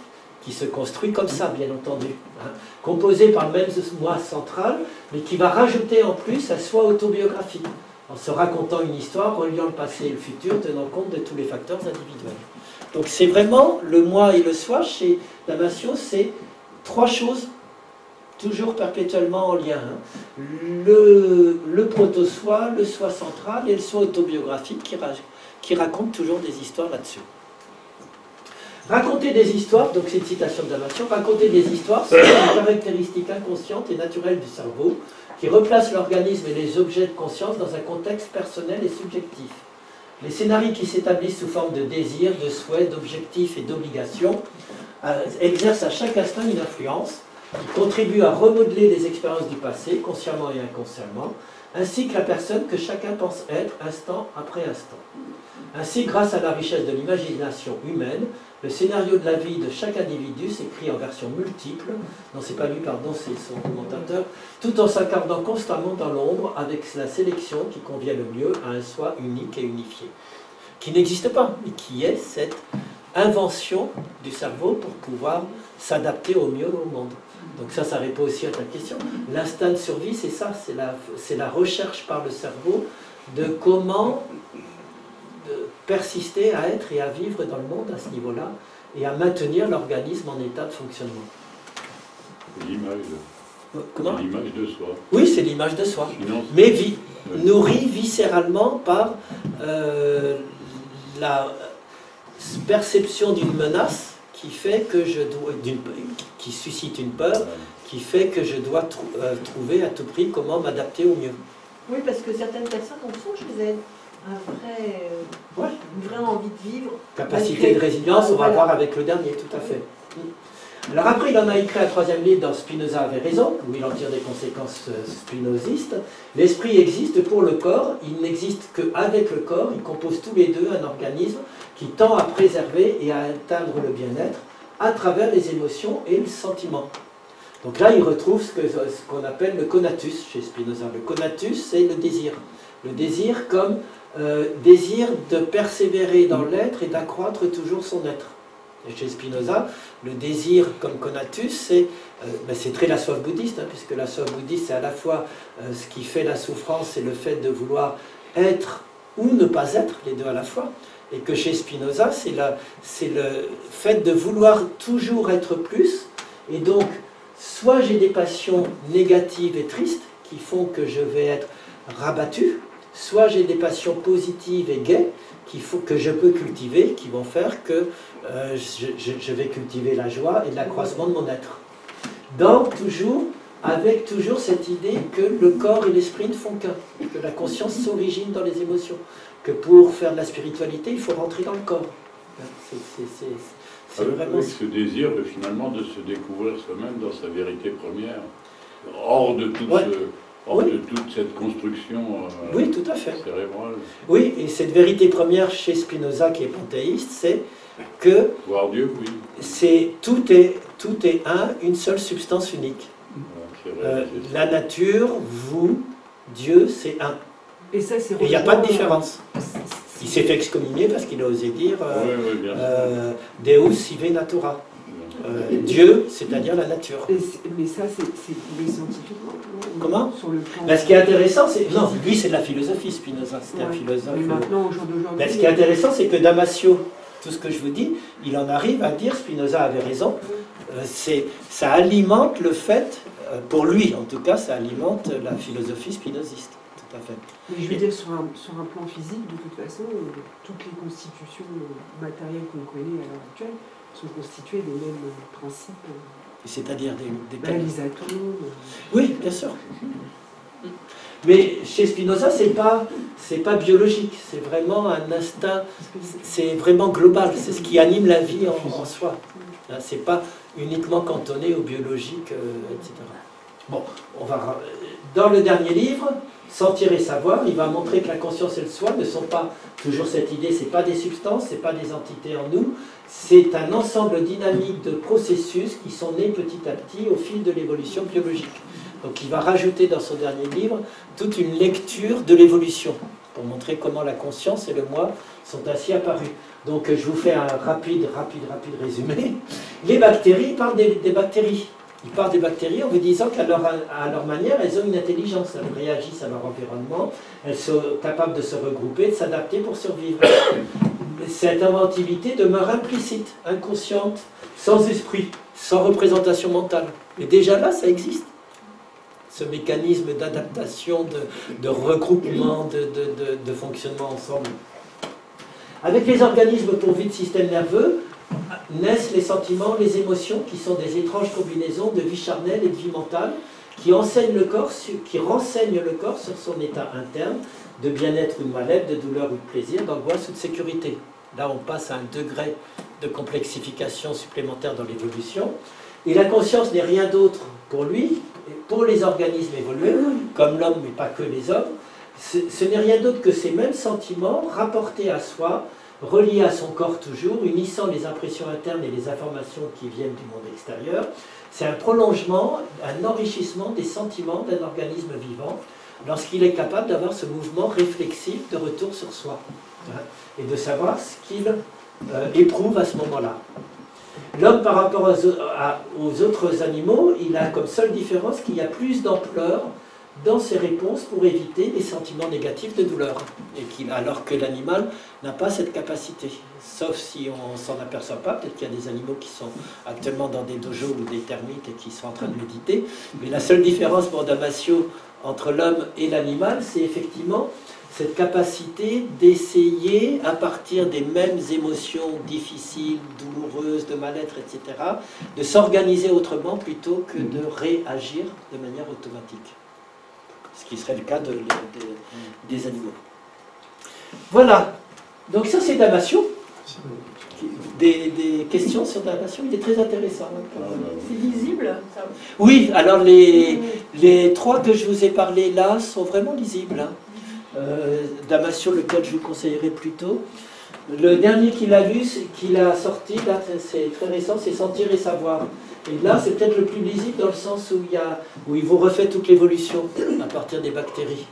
qui se construit comme ça, bien entendu. Hein, composé par le même moi central, mais qui va rajouter en plus un soi autobiographique, en se racontant une histoire, reliant le passé et le futur, tenant compte de tous les facteurs individuels. Donc c'est vraiment le moi et le soi, chez Damasio, c'est trois choses toujours perpétuellement en lien. Hein. Le proto-soi, le soi central et le soi autobiographique qui raconte toujours des histoires là-dessus. Raconter des histoires, donc c'est une citation de Damasio, raconter des histoires, c'est une caractéristique inconsciente et naturelle du cerveau qui replace l'organisme et les objets de conscience dans un contexte personnel et subjectif. Les scénarios qui s'établissent sous forme de désirs, de souhaits, d'objectifs et d'obligations exercent à chaque instant une influence qui contribue à remodeler les expériences du passé, consciemment et inconsciemment, ainsi que la personne que chacun pense être, instant après instant. Ainsi, grâce à la richesse de l'imagination humaine, le scénario de la vie de chaque individu s'écrit en version multiple, non c'est pas lui, pardon, c'est son commentateur, tout en s'accordant constamment dans l'ombre avec la sélection qui convient le mieux à un soi unique et unifié, qui n'existe pas, mais qui est cette invention du cerveau pour pouvoir s'adapter au mieux au monde. Donc ça répond aussi à ta question. L'instinct de survie, c'est ça, c'est la recherche par le cerveau de comment persister à être et à vivre dans le monde à ce niveau-là et à maintenir l'organisme en état de fonctionnement. L'image de soi. Oui, c'est l'image de soi. Mais nourrie viscéralement par la perception d'une menace qui fait que je dois, qui suscite une peur, qui fait que je dois trouver à tout prix comment m'adapter au mieux. Oui, parce que certaines personnes en sont chez elles. Une vraie envie de vivre. Capacité de résilience, on va voir avec le dernier, tout à fait. Alors après, il en a écrit un troisième livre dans Spinoza avait raison, où il en tire des conséquences spinozistes. L'esprit existe pour le corps, il n'existe qu'avec le corps, ils composent tous les deux un organisme qui tend à préserver et à atteindre le bien-être à travers les émotions et le sentiment. Donc là, il retrouve ce qu'on appelle le conatus chez Spinoza. Le conatus, c'est le désir. Le désir comme désir de persévérer dans l'être et d'accroître toujours son être. Et chez Spinoza, le désir comme conatus, c'est très la soif bouddhiste, hein, puisque la soif bouddhiste, c'est à la fois ce qui fait la souffrance, c'est le fait de vouloir être ou ne pas être, les deux à la fois. Et que chez Spinoza, c'est le fait de vouloir toujours être plus. Et donc, soit j'ai des passions négatives et tristes qui font que je vais être rabattu, soit j'ai des passions positives et gaies que je peux cultiver, qui vont faire que je vais cultiver la joie et l'accroissement de mon être. Avec toujours cette idée que le corps et l'esprit ne font qu'un, que la conscience s'origine dans les émotions, que pour faire de la spiritualité, il faut rentrer dans le corps. C'est vraiment avec ce désir finalement de se découvrir soi-même dans sa vérité première, hors de toute de toute cette construction oui, tout à fait. cérébrale. Oui, et cette vérité première chez Spinoza, qui est panthéiste, c'est que voir Dieu, oui. Tout est une seule substance unique. La nature, vous, Dieu, c'est un. Et ça, c'est il n'y a pas de différence. Il s'est fait excommunier parce qu'il a osé dire Deus sive natura. Dieu, c'est-à-dire la nature. Mais ça, c'est scientifiquement. Comment sur le plan... Ce qui est intéressant, c'est... Non, lui, c'est de la philosophie, Spinoza. C'était un philosophe. Mais maintenant, au jour d'aujourd'hui... Ce qui est intéressant, c'est que Damasio, tout ce que je vous dis, il en arrive à dire, Spinoza avait raison, ça alimente le fait, pour lui en tout cas, ça alimente la philosophie spinoziste. Tout à fait. Mais je veux dire, sur un plan physique, de toute façon, toutes les constitutions matérielles qu'on connaît à l'heure actuelle sont constituées des mêmes principes c'est-à-dire des les atomes. Oui, bien sûr. Mais chez Spinoza, c'est pas biologique, c'est vraiment un instinct, c'est vraiment global, c'est ce qui anime la vie en soi. C'est pas uniquement cantonné au biologique, etc. Bon, dans le dernier livre, Sentir et savoir, il va montrer que la conscience et le soi ne sont pas toujours cette idée, c'est pas des substances, c'est pas des entités en nous, c'est un ensemble dynamique de processus qui sont nés petit à petit au fil de l'évolution biologique. Donc il va rajouter dans son dernier livre toute une lecture de l'évolution pour montrer comment la conscience et le moi sont ainsi apparus. Donc je vous fais un rapide résumé. Les bactéries, il parle des bactéries. Il parle des bactéries en vous disant qu'à leur manière, elles ont une intelligence, elles réagissent à leur environnement, elles sont capables de se regrouper, de s'adapter pour survivre. Cette inventivité demeure implicite, inconsciente, sans esprit, sans représentation mentale. Et déjà là, ça existe. Ce mécanisme d'adaptation, de regroupement, de fonctionnement ensemble. Avec les organismes pourvus de système nerveux, naissent les sentiments, les émotions, qui sont des étranges combinaisons de vie charnelle et de vie mentale, qui renseignent le corps sur son état interne, de bien-être ou de mal-être, de douleur ou de plaisir, d'angoisse ou de sécurité. Là, on passe à un degré de complexification supplémentaire dans l'évolution. Et la conscience n'est rien d'autre pour lui, pour les organismes évolués, comme l'homme, mais pas que les hommes. Ce n'est rien d'autre que ces mêmes sentiments rapportés à soi, reliés à son corps toujours, unissant les impressions internes et les informations qui viennent du monde extérieur. C'est un prolongement, un enrichissement des sentiments d'un organisme vivant lorsqu'il est capable d'avoir ce mouvement réflexif de retour sur soi et de savoir ce qu'il éprouve à ce moment-là. L'homme, par rapport aux autres animaux, il a comme seule différence qu'il y a plus d'ampleur dans ses réponses pour éviter les sentiments négatifs de douleur. Alors que l'animal n'a pas cette capacité. Sauf si on ne s'en aperçoit pas, peut-être qu'il y a des animaux qui sont actuellement dans des dojos ou des termites et qui sont en train de méditer. Mais la seule différence pour Damasio entre l'homme et l'animal, c'est effectivement cette capacité d'essayer, à partir des mêmes émotions difficiles, douloureuses, de mal-être, etc., de s'organiser autrement plutôt que de réagir de manière automatique. Ce qui serait le cas des animaux. Voilà. Donc ça, c'est Damasio. Des questions sur Damasio, il est très intéressant. C'est lisible ça. Oui, alors les trois que je vous ai parlé là sont vraiment lisibles. Damasio, lequel je vous conseillerais plutôt. Le dernier qu'il a lu, qu'il a sorti, là c'est très récent, c'est Sentir et savoir. Et là, c'est peut-être le plus lisible dans le sens où il vous refait toute l'évolution à partir des bactéries.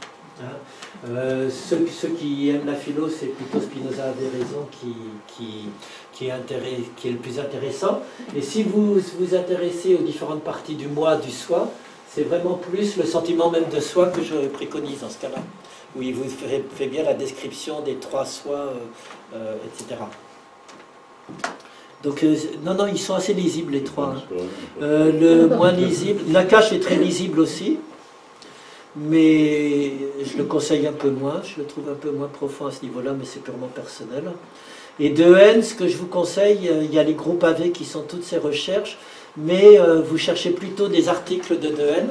Ceux qui aiment la philo, c'est plutôt Spinoza a des raisons qui est le plus intéressant. Et si vous vous intéressez aux différentes parties du moi, du soi, c'est vraiment plus le sentiment même de soi que je préconise dans ce cas-là, où il vous fait bien la description des trois soi, etc. Donc, non, ils sont assez lisibles les trois. Le moins lisible, Nakash est très lisible aussi, mais je le conseille un peu moins, je le trouve un peu moins profond à ce niveau-là, mais c'est purement personnel. Et Dehaene, ce que je vous conseille, il y a les groupes AV qui sont toutes ces recherches, mais vous cherchez plutôt des articles de Dehaene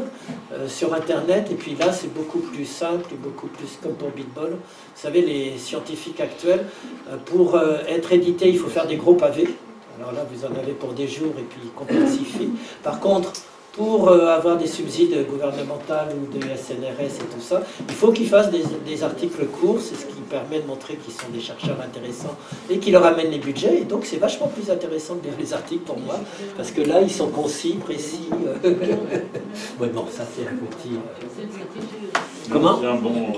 sur Internet, et puis là c'est beaucoup plus simple, et beaucoup plus comme pour BitBall. Vous savez, les scientifiques actuels, pour être édités, il faut faire des groupes AV. Alors là, vous en avez pour des jours et puis complexifié. Par contre, pour avoir des subsides gouvernementaux ou de SNRS et tout ça, il faut qu'ils fassent des articles courts, c'est ce qui permet de montrer qu'ils sont des chercheurs intéressants et qui leur amènent les budgets. Et donc c'est vachement plus intéressant de lire les articles pour moi, parce que là, ils sont concis, précis. Ouais, bon, ça c'est un petit... Comment ? C'est un bon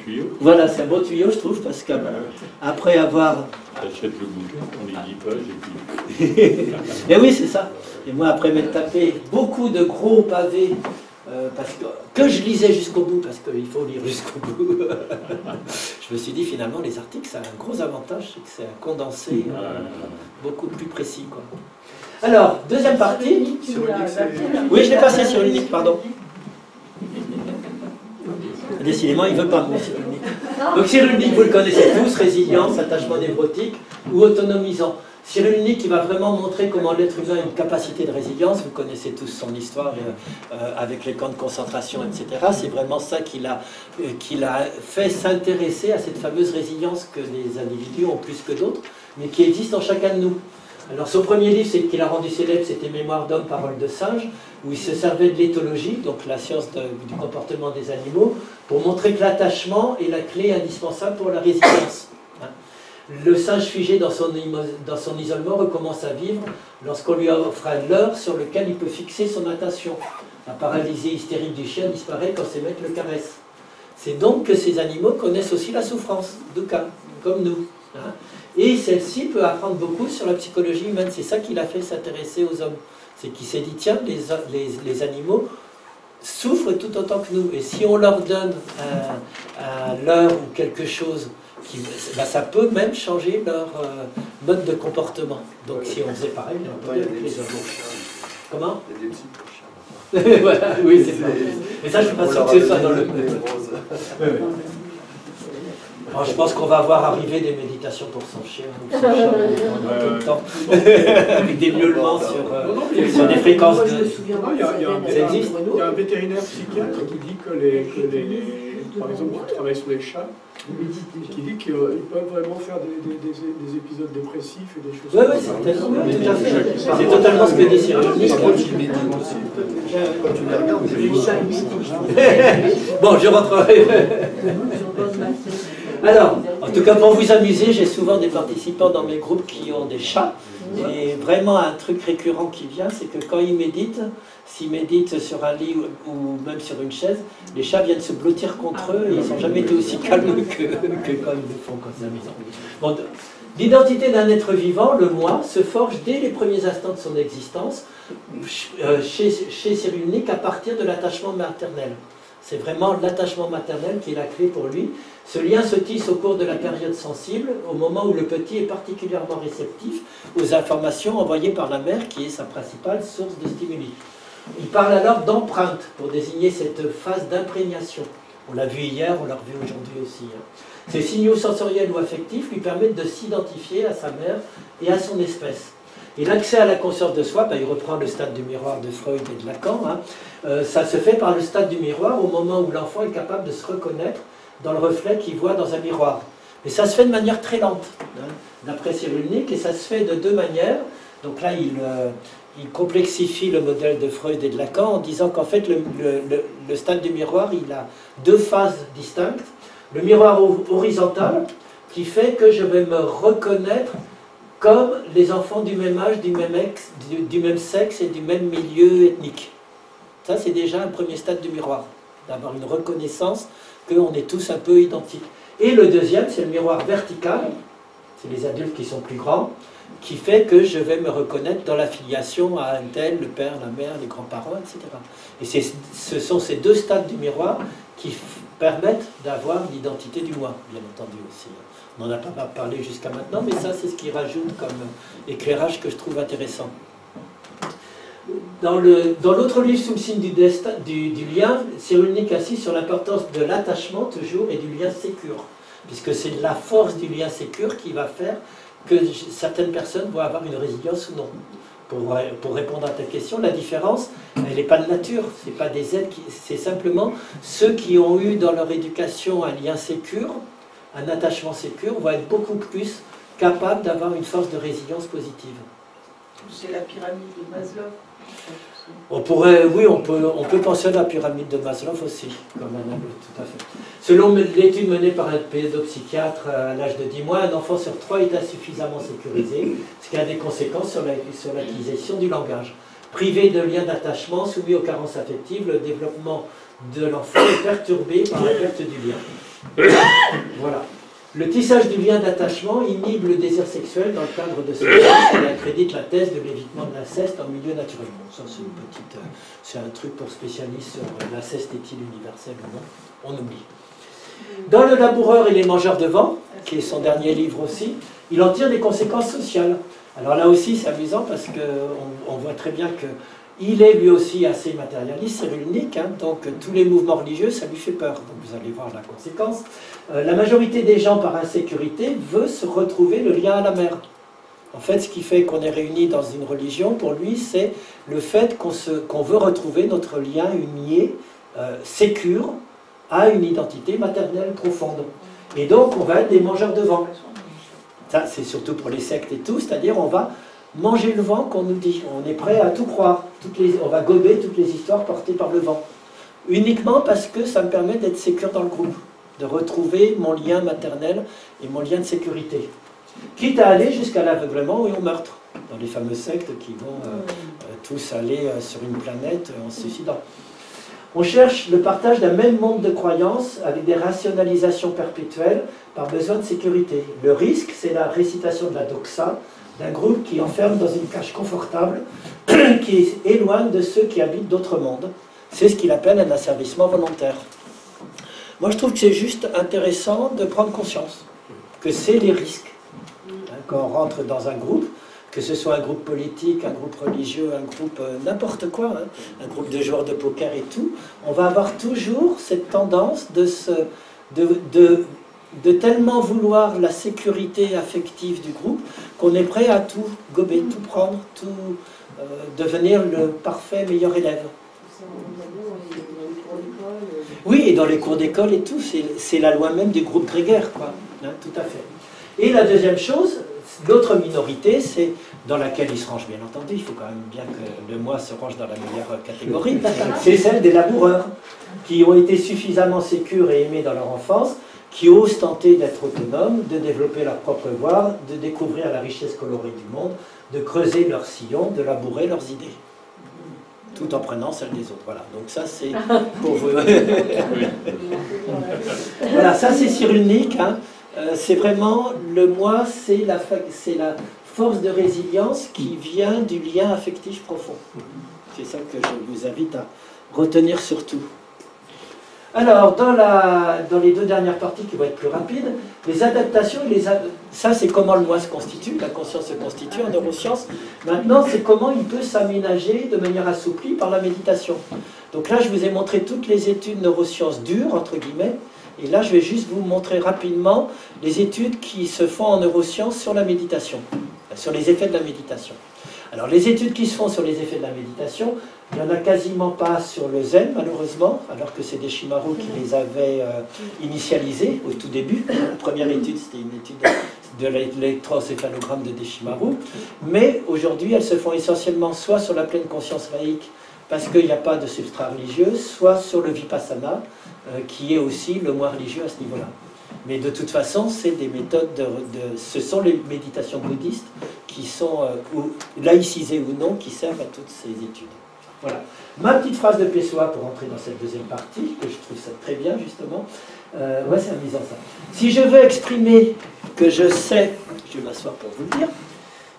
tuyau. Voilà, c'est un bon tuyau, je trouve, parce qu'après avoir... T'achètes le bouquin, on les dit pas, et puis... Et oui, c'est ça. Et moi, après m'être tapé beaucoup de gros pavés, parce que je lisais jusqu'au bout, parce qu'il faut lire jusqu'au bout, je me suis dit, finalement, les articles, ça a un gros avantage, c'est que c'est un condensé beaucoup plus précis, quoi. Alors, deuxième partie. Oui, je l'ai passé sur Unique, pardon. Décidément, il ne veut pas me Cyrulnik. Donc Cyrulnik, vous le connaissez tous, résilience, attachement névrotique ou autonomisant. Cyrulnik qui va vraiment montrer comment l'être humain a une capacité de résilience. Vous connaissez tous son histoire avec les camps de concentration, etc. C'est vraiment ça qui l'a fait s'intéresser à cette fameuse résilience que les individus ont plus que d'autres, mais qui existe en chacun de nous. Alors son premier livre qu'il a rendu célèbre, c'était Mémoire d'homme, parole de singe, où il se servait de l'éthologie, donc la science du comportement des animaux, pour montrer que l'attachement est la clé indispensable pour la résilience. Le singe figé dans son isolement recommence à vivre lorsqu'on lui offre un leurre sur lequel il peut fixer son attention. La paralysie hystérique du chien disparaît quand ses maîtres le caressent. C'est donc que ces animaux connaissent aussi la souffrance, dukkha, comme nous. Et celle-ci peut apprendre beaucoup sur la psychologie humaine. C'est ça qui l'a fait s'intéresser aux hommes. C'est qu'il s'est dit, tiens, les animaux souffrent tout autant que nous. Et si on leur donne un leurre ou quelque chose, ça peut même changer leur mode de comportement. Donc si on faisait pareil, on pourrait avec les hommes. Comment? Il y a des petits pour chiens. Voilà, oui, c'est ça. Mais ça, je ne suis pas sûr que c'est ça dans le... Alors, je pense qu'on va voir arriver des méditations pour son chien ou son chat tout le temps, avec des miaulements sur des fréquences de... Il y a un vétérinaire psychiatre qui dit que par exemple, qui travaille sur les chats, qui dit qu'ils peuvent vraiment faire des épisodes dépressifs et des choses comme ça. Oui, tout à fait. C'est totalement ce que dit Cyrulnik. Quand tu les regardes, bon, je rentrerai. Alors, en tout cas, pour vous amuser, j'ai souvent des participants dans mes groupes qui ont des chats. Et vraiment, un truc récurrent qui vient, c'est que quand ils méditent, s'ils méditent sur un lit ou même sur une chaise, les chats viennent se blottir contre eux et ils n'ont jamais été aussi calmes que quand ils le font, quand c'est amusant. Bon, l'identité d'un être vivant, le moi, se forge dès les premiers instants de son existence chez Cyrulnik à partir de l'attachement maternel. C'est vraiment l'attachement maternel qui est la clé pour lui. Ce lien se tisse au cours de la période sensible, au moment où le petit est particulièrement réceptif aux informations envoyées par la mère, qui est sa principale source de stimuli. Il parle alors d'empreinte pour désigner cette phase d'imprégnation. On l'a vu hier, on l'a revu aujourd'hui aussi. Ces signaux sensoriels ou affectifs lui permettent de s'identifier à sa mère et à son espèce. Et l'accès à la conscience de soi, il reprend le stade du miroir de Freud et de Lacan, ça se fait par le stade du miroir au moment où l'enfant est capable de se reconnaître dans le reflet qu'il voit dans un miroir. Mais ça se fait de manière très lente, d'après Cyrulnik, et ça se fait de deux manières. Donc là, il complexifie le modèle de Freud et de Lacan en disant qu'en fait, le stade du miroir, il a deux phases distinctes. Le miroir horizontal, qui fait que je vais me reconnaître comme les enfants du même âge, du même sexe et du même milieu ethnique. Ça, c'est déjà un premier stade du miroir, d'avoir une reconnaissance qu'on est tous un peu identiques. Et le deuxième, c'est le miroir vertical, c'est les adultes qui sont plus grands, qui fait que je vais me reconnaître dans la filiation à un tel, le père, la mère, les grands-parents, etc. Et ce sont ces deux stades du miroir qui permettent d'avoir l'identité du moi, bien entendu aussi. On n'en a pas parlé jusqu'à maintenant, mais ça, c'est ce qui rajoute comme éclairage que je trouve intéressant. Dans l'autre livre, Sous le signe du lien, Cyrulnik insiste sur l'importance de l'attachement, toujours, et du lien sécure. Puisque c'est la force du lien sécure qui va faire que certaines personnes vont avoir une résilience ou non. Pour répondre à ta question, la différence, elle n'est pas de nature, ce n'est pas des êtres, c'est simplement ceux qui ont eu dans leur éducation un lien sécure, un attachement sécure, vont être beaucoup plus capables d'avoir une force de résilience positive. C'est la pyramide de Maslow. On peut penser à la pyramide de Maslow aussi, comme un tableau, tout à fait. Selon l'étude menée par un pédopsychiatre à l'âge de 10 mois, un enfant sur 3 est insuffisamment sécurisé, ce qui a des conséquences sur l'acquisition du langage. Privé de liens d'attachement, soumis aux carences affectives, le développement de l'enfant est perturbé par la perte du lien. Voilà. Le tissage du lien d'attachement inhibe le désir sexuel dans le cadre de ce qui accrédite la thèse de l'évitement de l'inceste en milieu naturel. Bon, ça c'est un truc pour spécialistes sur l'inceste est-il universel ou non, on oublie. Dans Le Laboureur et les mangeurs de vent, qui est son dernier livre aussi, il en tire des conséquences sociales. Alors là aussi c'est amusant parce qu'on voit très bien que il est lui aussi assez matérialiste, Cyrulnik, donc tous les mouvements religieux, ça lui fait peur. Donc vous allez voir la conséquence. La majorité des gens, par insécurité, veut se retrouver le lien à la mer. En fait, ce qui fait qu'on est réunis dans une religion, pour lui, c'est le fait qu'on veut retrouver notre lien unié, sécure, à une identité maternelle profonde. Et donc, on va être des mangeurs de vent. Ça, c'est surtout pour les sectes et tout, c'est-à-dire on va manger le vent qu'on nous dit. On est prêt à tout croire. On va gober toutes les histoires portées par le vent. Uniquement parce que ça me permet d'être sécure dans le groupe, de retrouver mon lien maternel et mon lien de sécurité. Quitte à aller jusqu'à l'aveuglement et au meurtre, dans les fameuses sectes qui vont tous aller sur une planète en se suicidant. On cherche le partage d'un même monde de croyances avec des rationalisations perpétuelles par besoin de sécurité. Le risque, c'est la récitation de la doxa d'un groupe qui enferme dans une cage confortable, qui éloigne de ceux qui habitent d'autres mondes. C'est ce qu'il appelle un asservissement volontaire. Moi, je trouve que c'est juste intéressant de prendre conscience que c'est les risques. Quand on rentre dans un groupe, que ce soit un groupe politique, un groupe religieux, un groupe n'importe quoi, un groupe de joueurs de poker et tout, on va avoir toujours cette tendance de tellement vouloir la sécurité affective du groupe qu'on est prêt à tout gober, tout prendre, tout devenir le parfait meilleur élève. Oui, et dans les cours d'école et tout, c'est la loi même du groupe grégaire, quoi. Hein, tout à fait. Et la deuxième chose, l'autre minorité, c'est dans laquelle il se range, bien entendu, il faut quand même bien que le moi se range dans la meilleure catégorie, c'est celle des laboureurs, qui ont été suffisamment sécures et aimés dans leur enfance, qui osent tenter d'être autonomes, de développer leur propre voie, de découvrir la richesse colorée du monde, de creuser leur sillon, de labourer leurs idées. Tout en prenant celles des autres. Voilà, donc ça c'est pour vous. Voilà, ça c'est cyrillique. Hein. C'est vraiment le moi, c'est la force de résilience qui vient du lien affectif profond. C'est ça que je vous invite à retenir surtout. Alors, dans les deux dernières parties qui vont être plus rapides, les adaptations, ça c'est comment le moi se constitue, la conscience se constitue en neurosciences. Maintenant, c'est comment il peut s'aménager de manière assouplie par la méditation. Donc là, je vous ai montré toutes les études neurosciences dures, entre guillemets, et là, je vais juste vous montrer rapidement les études qui se font en neurosciences sur la méditation, sur les effets de la méditation. Alors, les études qui se font sur les effets de la méditation, il n'y en a quasiment pas sur le zen, malheureusement, alors que c'est Deshimaru qui les avait initialisés au tout début. La première étude, c'était une étude de l'électroencéphalogramme de Deshimaru. Mais aujourd'hui, elles se font essentiellement soit sur la pleine conscience laïque, parce qu'il n'y a pas de substrat religieux, soit sur le vipassana, qui est aussi le moi religieux à ce niveau-là. Mais de toute façon, c'est des méthodes ce sont les méditations bouddhistes qui sont laïcisées ou non, qui servent à toutes ces études. Voilà. Ma petite phrase de Pessoa pour entrer dans cette deuxième partie, que je trouve ça très bien justement. Ouais, c'est amusant ça. Si je veux exprimer que je sais, je vais m'asseoir pour vous le dire,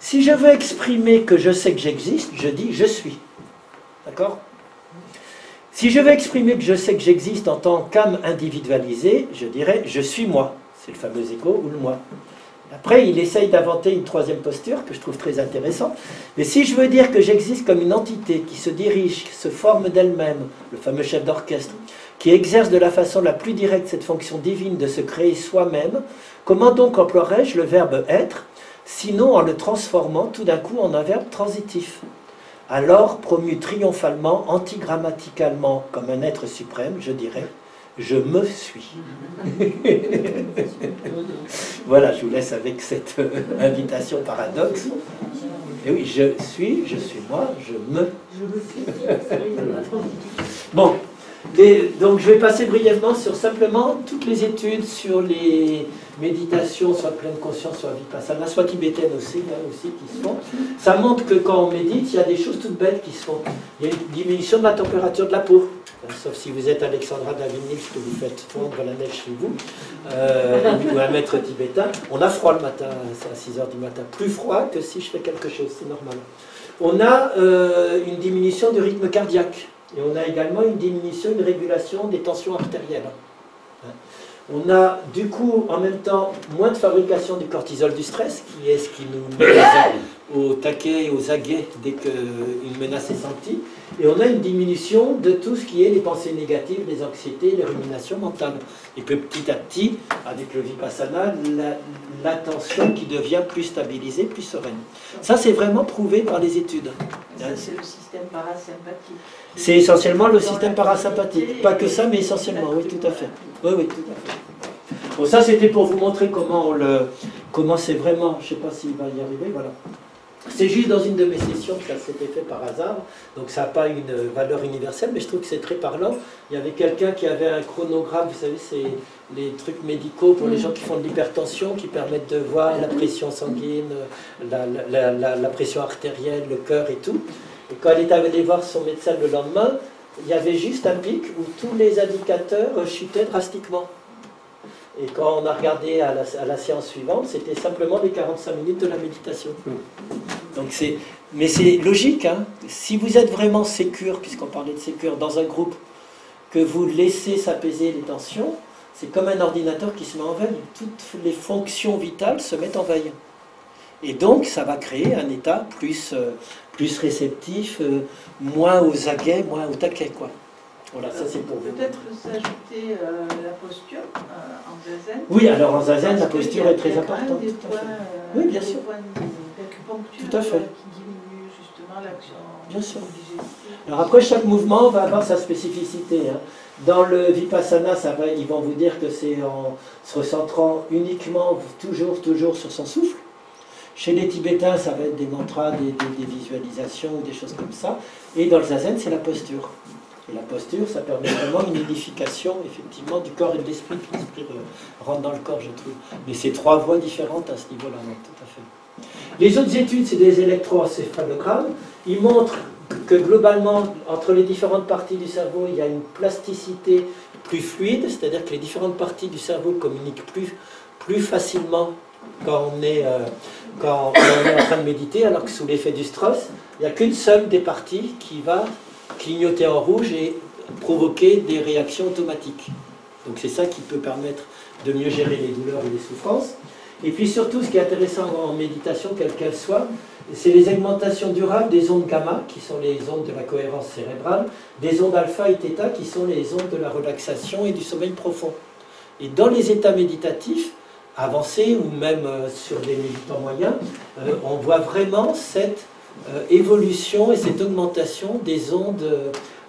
si je veux exprimer que je sais que j'existe, je dis je suis. D'accord ? Si je veux exprimer que je sais que j'existe en tant qu'âme individualisée, je dirais je suis moi. C'est le fameux ego ou le moi. Après, il essaye d'inventer une troisième posture que je trouve très intéressante. Mais si je veux dire que j'existe comme une entité qui se dirige, qui se forme d'elle-même, le fameux chef d'orchestre, qui exerce de la façon la plus directe cette fonction divine de se créer soi-même, comment donc emploierais-je le verbe être, sinon en le transformant tout d'un coup en un verbe transitif ? Alors, promu triomphalement, antigrammaticalement comme un être suprême, je dirais « je me suis ». Voilà, je vous laisse avec cette invitation paradoxe. Et oui, je suis moi, je me... Bon, donc je vais passer brièvement sur simplement toutes les études sur les méditations, soit pleine conscience, soit vipassana, soit tibétaine aussi, là aussi qui se font. Ça montre que quand on médite, il y a des choses toutes bêtes qui se font. Il y a une diminution de la température de la peau. Sauf si vous êtes Alexandra David-Nils, que vous faites fondre la neige chez vous, ou un maître tibétain. On a froid le matin, c'est à 6 h du matin. Plus froid que si je fais quelque chose, c'est normal. On a une diminution du rythme cardiaque. Et on a également une diminution, une régulation des tensions artérielles. On a du coup en même temps moins de fabrication du cortisol du stress, qui est ce qui nous met au taquet et aux aguets dès qu'une menace est sentie, et on a une diminution de tout ce qui est les pensées négatives, les anxiétés, les ruminations mentales. Et que petit à petit, avec le vipassana, l'attention qui devient plus stabilisée, plus sereine. Ça, c'est vraiment prouvé par les études. Ça, c'est le système parasympathique. C'est essentiellement le système parasympathique. Pas que ça, mais essentiellement, oui, tout à fait. Oui, oui, tout à fait. Bon, ça, c'était pour vous montrer comment c'est vraiment, je ne sais pas s'il va y arriver, voilà. C'est juste dans une de mes sessions que ça s'était fait par hasard, donc ça n'a pas une valeur universelle, mais je trouve que c'est très parlant. Il y avait quelqu'un qui avait un chronogramme, vous savez, c'est les trucs médicaux pour les gens qui font de l'hypertension, qui permettent de voir la pression sanguine, la pression artérielle, le cœur et tout. Et quand elle est allée voir son médecin le lendemain, il y avait juste un pic où tous les indicateurs chutaient drastiquement. Et quand on a regardé à la séance suivante, c'était simplement les 45 minutes de la méditation. Donc mais c'est logique, hein. Si vous êtes vraiment sécure, puisqu'on parlait de sécure, dans un groupe, que vous laissez s'apaiser les tensions, c'est comme un ordinateur qui se met en veille. Toutes les fonctions vitales se mettent en veille. Et donc, ça va créer un état plus réceptif, moins aux aguets, moins au taquet, quoi. Voilà, ça c'est pour vous. Peut-être s'ajouter la posture en zazen. Oui, alors en zazen, la posture est très importante. Oui, bien sûr. Tout à fait. Qui diminue justement l'action. Bien sûr. Alors après, chaque mouvement va avoir sa spécificité. Hein. Dans le vipassana, ils vont vous dire que c'est en se recentrant uniquement, toujours sur son souffle. Chez les Tibétains, ça va être des mantras, des visualisations ou des choses comme ça. Et dans le zazen, c'est la posture. Et la posture, ça permet vraiment une unification, effectivement, du corps et de l'esprit. L'esprit rentre dans le corps, je trouve. Mais c'est trois voies différentes à ce niveau-là, tout à fait. Les autres études, c'est des électroencéphalogrammes. Ils montrent que globalement, entre les différentes parties du cerveau, il y a une plasticité plus fluide, c'est-à-dire que les différentes parties du cerveau communiquent plus facilement quand on est en train de méditer, alors que sous l'effet du stress, il n'y a qu'une seule des parties qui va clignoter en rouge et provoquer des réactions automatiques. Donc c'est ça qui peut permettre de mieux gérer les douleurs et les souffrances. Et puis surtout, ce qui est intéressant en méditation, quelle qu'elle soit, c'est les augmentations durables des ondes gamma, qui sont les ondes de la cohérence cérébrale, des ondes alpha et θ, qui sont les ondes de la relaxation et du sommeil profond. Et dans les états méditatifs avancés, ou même sur des méditants moyens, on voit vraiment cette évolution et cette augmentation des ondes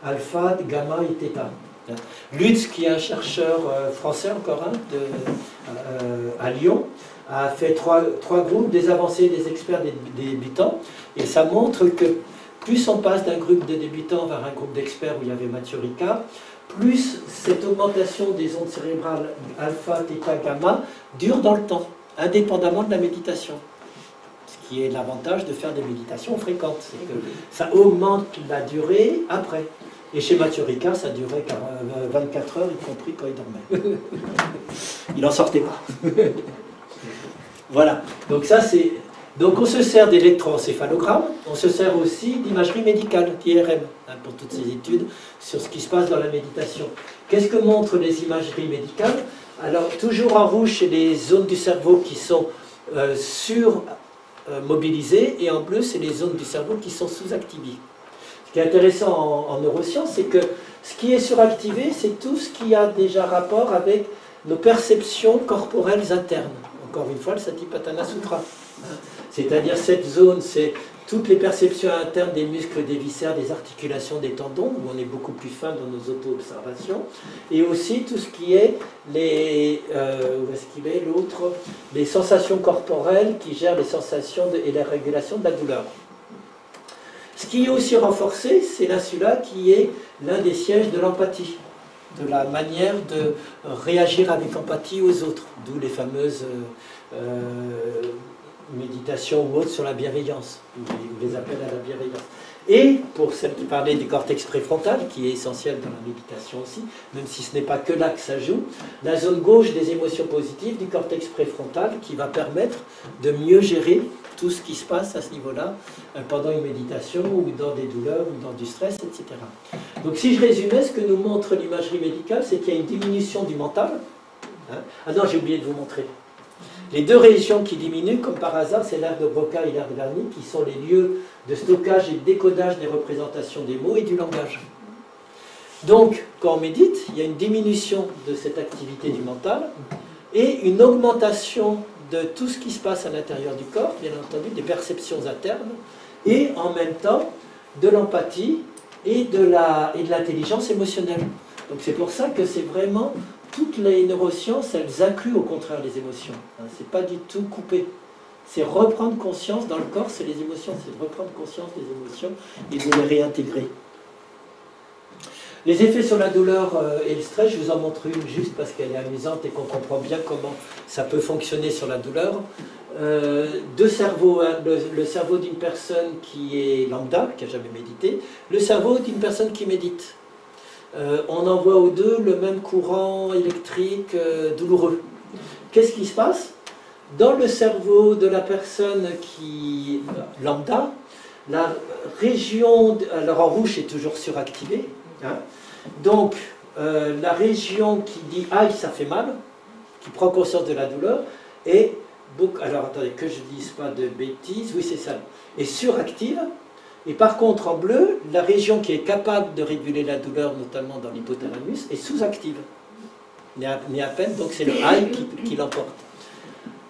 alpha, gamma et θ. Lutz, qui est un chercheur français encore, à Lyon, a fait trois groupes, des avancés et des experts, des débutants, et ça montre que plus on passe d'un groupe de débutants vers un groupe d'experts où il y avait Mathieu Ricard, plus cette augmentation des ondes cérébrales alpha, θ, gamma dure dans le temps, indépendamment de la méditation. Ce qui est l'avantage de faire des méditations fréquentes, c'est que ça augmente la durée après. Et chez Mathieu Ricard, ça durait 24 heures, y compris quand il dormait. Il n'en sortait pas. Voilà. Donc ça, c'est... Donc on se sert d'électroencéphalogramme, on se sert aussi d'imagerie médicale, d'IRM, pour toutes ces études sur ce qui se passe dans la méditation. Qu'est-ce que montrent les imageries médicales? Alors, toujours en rouge, c'est les zones du cerveau qui sont mobilisées, et en bleu, c'est les zones du cerveau qui sont sous-activées. Ce qui est intéressant en neurosciences, c'est que ce qui est suractivé, c'est tout ce qui a déjà rapport avec nos perceptions corporelles internes. Encore une fois, le Satipatthana Sutra. C'est-à-dire cette zone, c'est toutes les perceptions internes des muscles, des viscères, des articulations, des tendons, où on est beaucoup plus fin dans nos auto-observations, et aussi tout ce qui est les, où est-ce qu'il est l'autre, les sensations corporelles qui gèrent les sensations et la régulation de la douleur. Ce qui est aussi renforcé, c'est l'insula qui est l'un des sièges de l'empathie, de la manière de réagir avec empathie aux autres, d'où les fameuses méditations ou autres sur la bienveillance, ou les appels à la bienveillance. Et pour celle qui parlait du cortex préfrontal, qui est essentiel dans la méditation aussi, même si ce n'est pas que là que ça joue, la zone gauche des émotions positives du cortex préfrontal qui va permettre de mieux gérer tout ce qui se passe à ce niveau-là pendant une méditation ou dans des douleurs ou dans du stress, etc. Donc si je résumais, ce que nous montre l'imagerie médicale, c'est qu'il y a une diminution du mental. Ah non, j'ai oublié de vous montrer. Les deux régions qui diminuent, comme par hasard, c'est l'aire de Broca et l'aire de Lhermitte, qui sont les lieux de stockage et de décodage des représentations des mots et du langage. Donc, quand on médite, il y a une diminution de cette activité du mental et une augmentation de tout ce qui se passe à l'intérieur du corps, bien entendu, des perceptions internes, et en même temps de l'empathie et de l'intelligence émotionnelle. Donc c'est pour ça que c'est vraiment, toutes les neurosciences, elles incluent au contraire les émotions. C'est pas du tout coupé. C'est reprendre conscience dans le corps, c'est les émotions, c'est reprendre conscience des émotions et de les réintégrer. Les effets sur la douleur et le stress, je vous en montre une juste parce qu'elle est amusante et qu'on comprend bien comment ça peut fonctionner sur la douleur. Deux cerveaux, hein, le cerveau d'une personne qui est lambda, qui n'a jamais médité, le cerveau d'une personne qui médite. On envoie aux deux le même courant électrique douloureux. Qu'est-ce qui se passe? Dans le cerveau de la personne qui lambda, la région, alors en rouge est toujours suractivée, hein, donc la région qui dit « aïe, ça fait mal », qui prend conscience de la douleur, est beaucoup, alors attendez, que je ne dise pas de bêtises, oui c'est ça, est suractive, et par contre en bleu, la région qui est capable de réguler la douleur, notamment dans l'hypothalamus, est sous-active, n'est à peine, donc c'est le aïe qui l'emporte.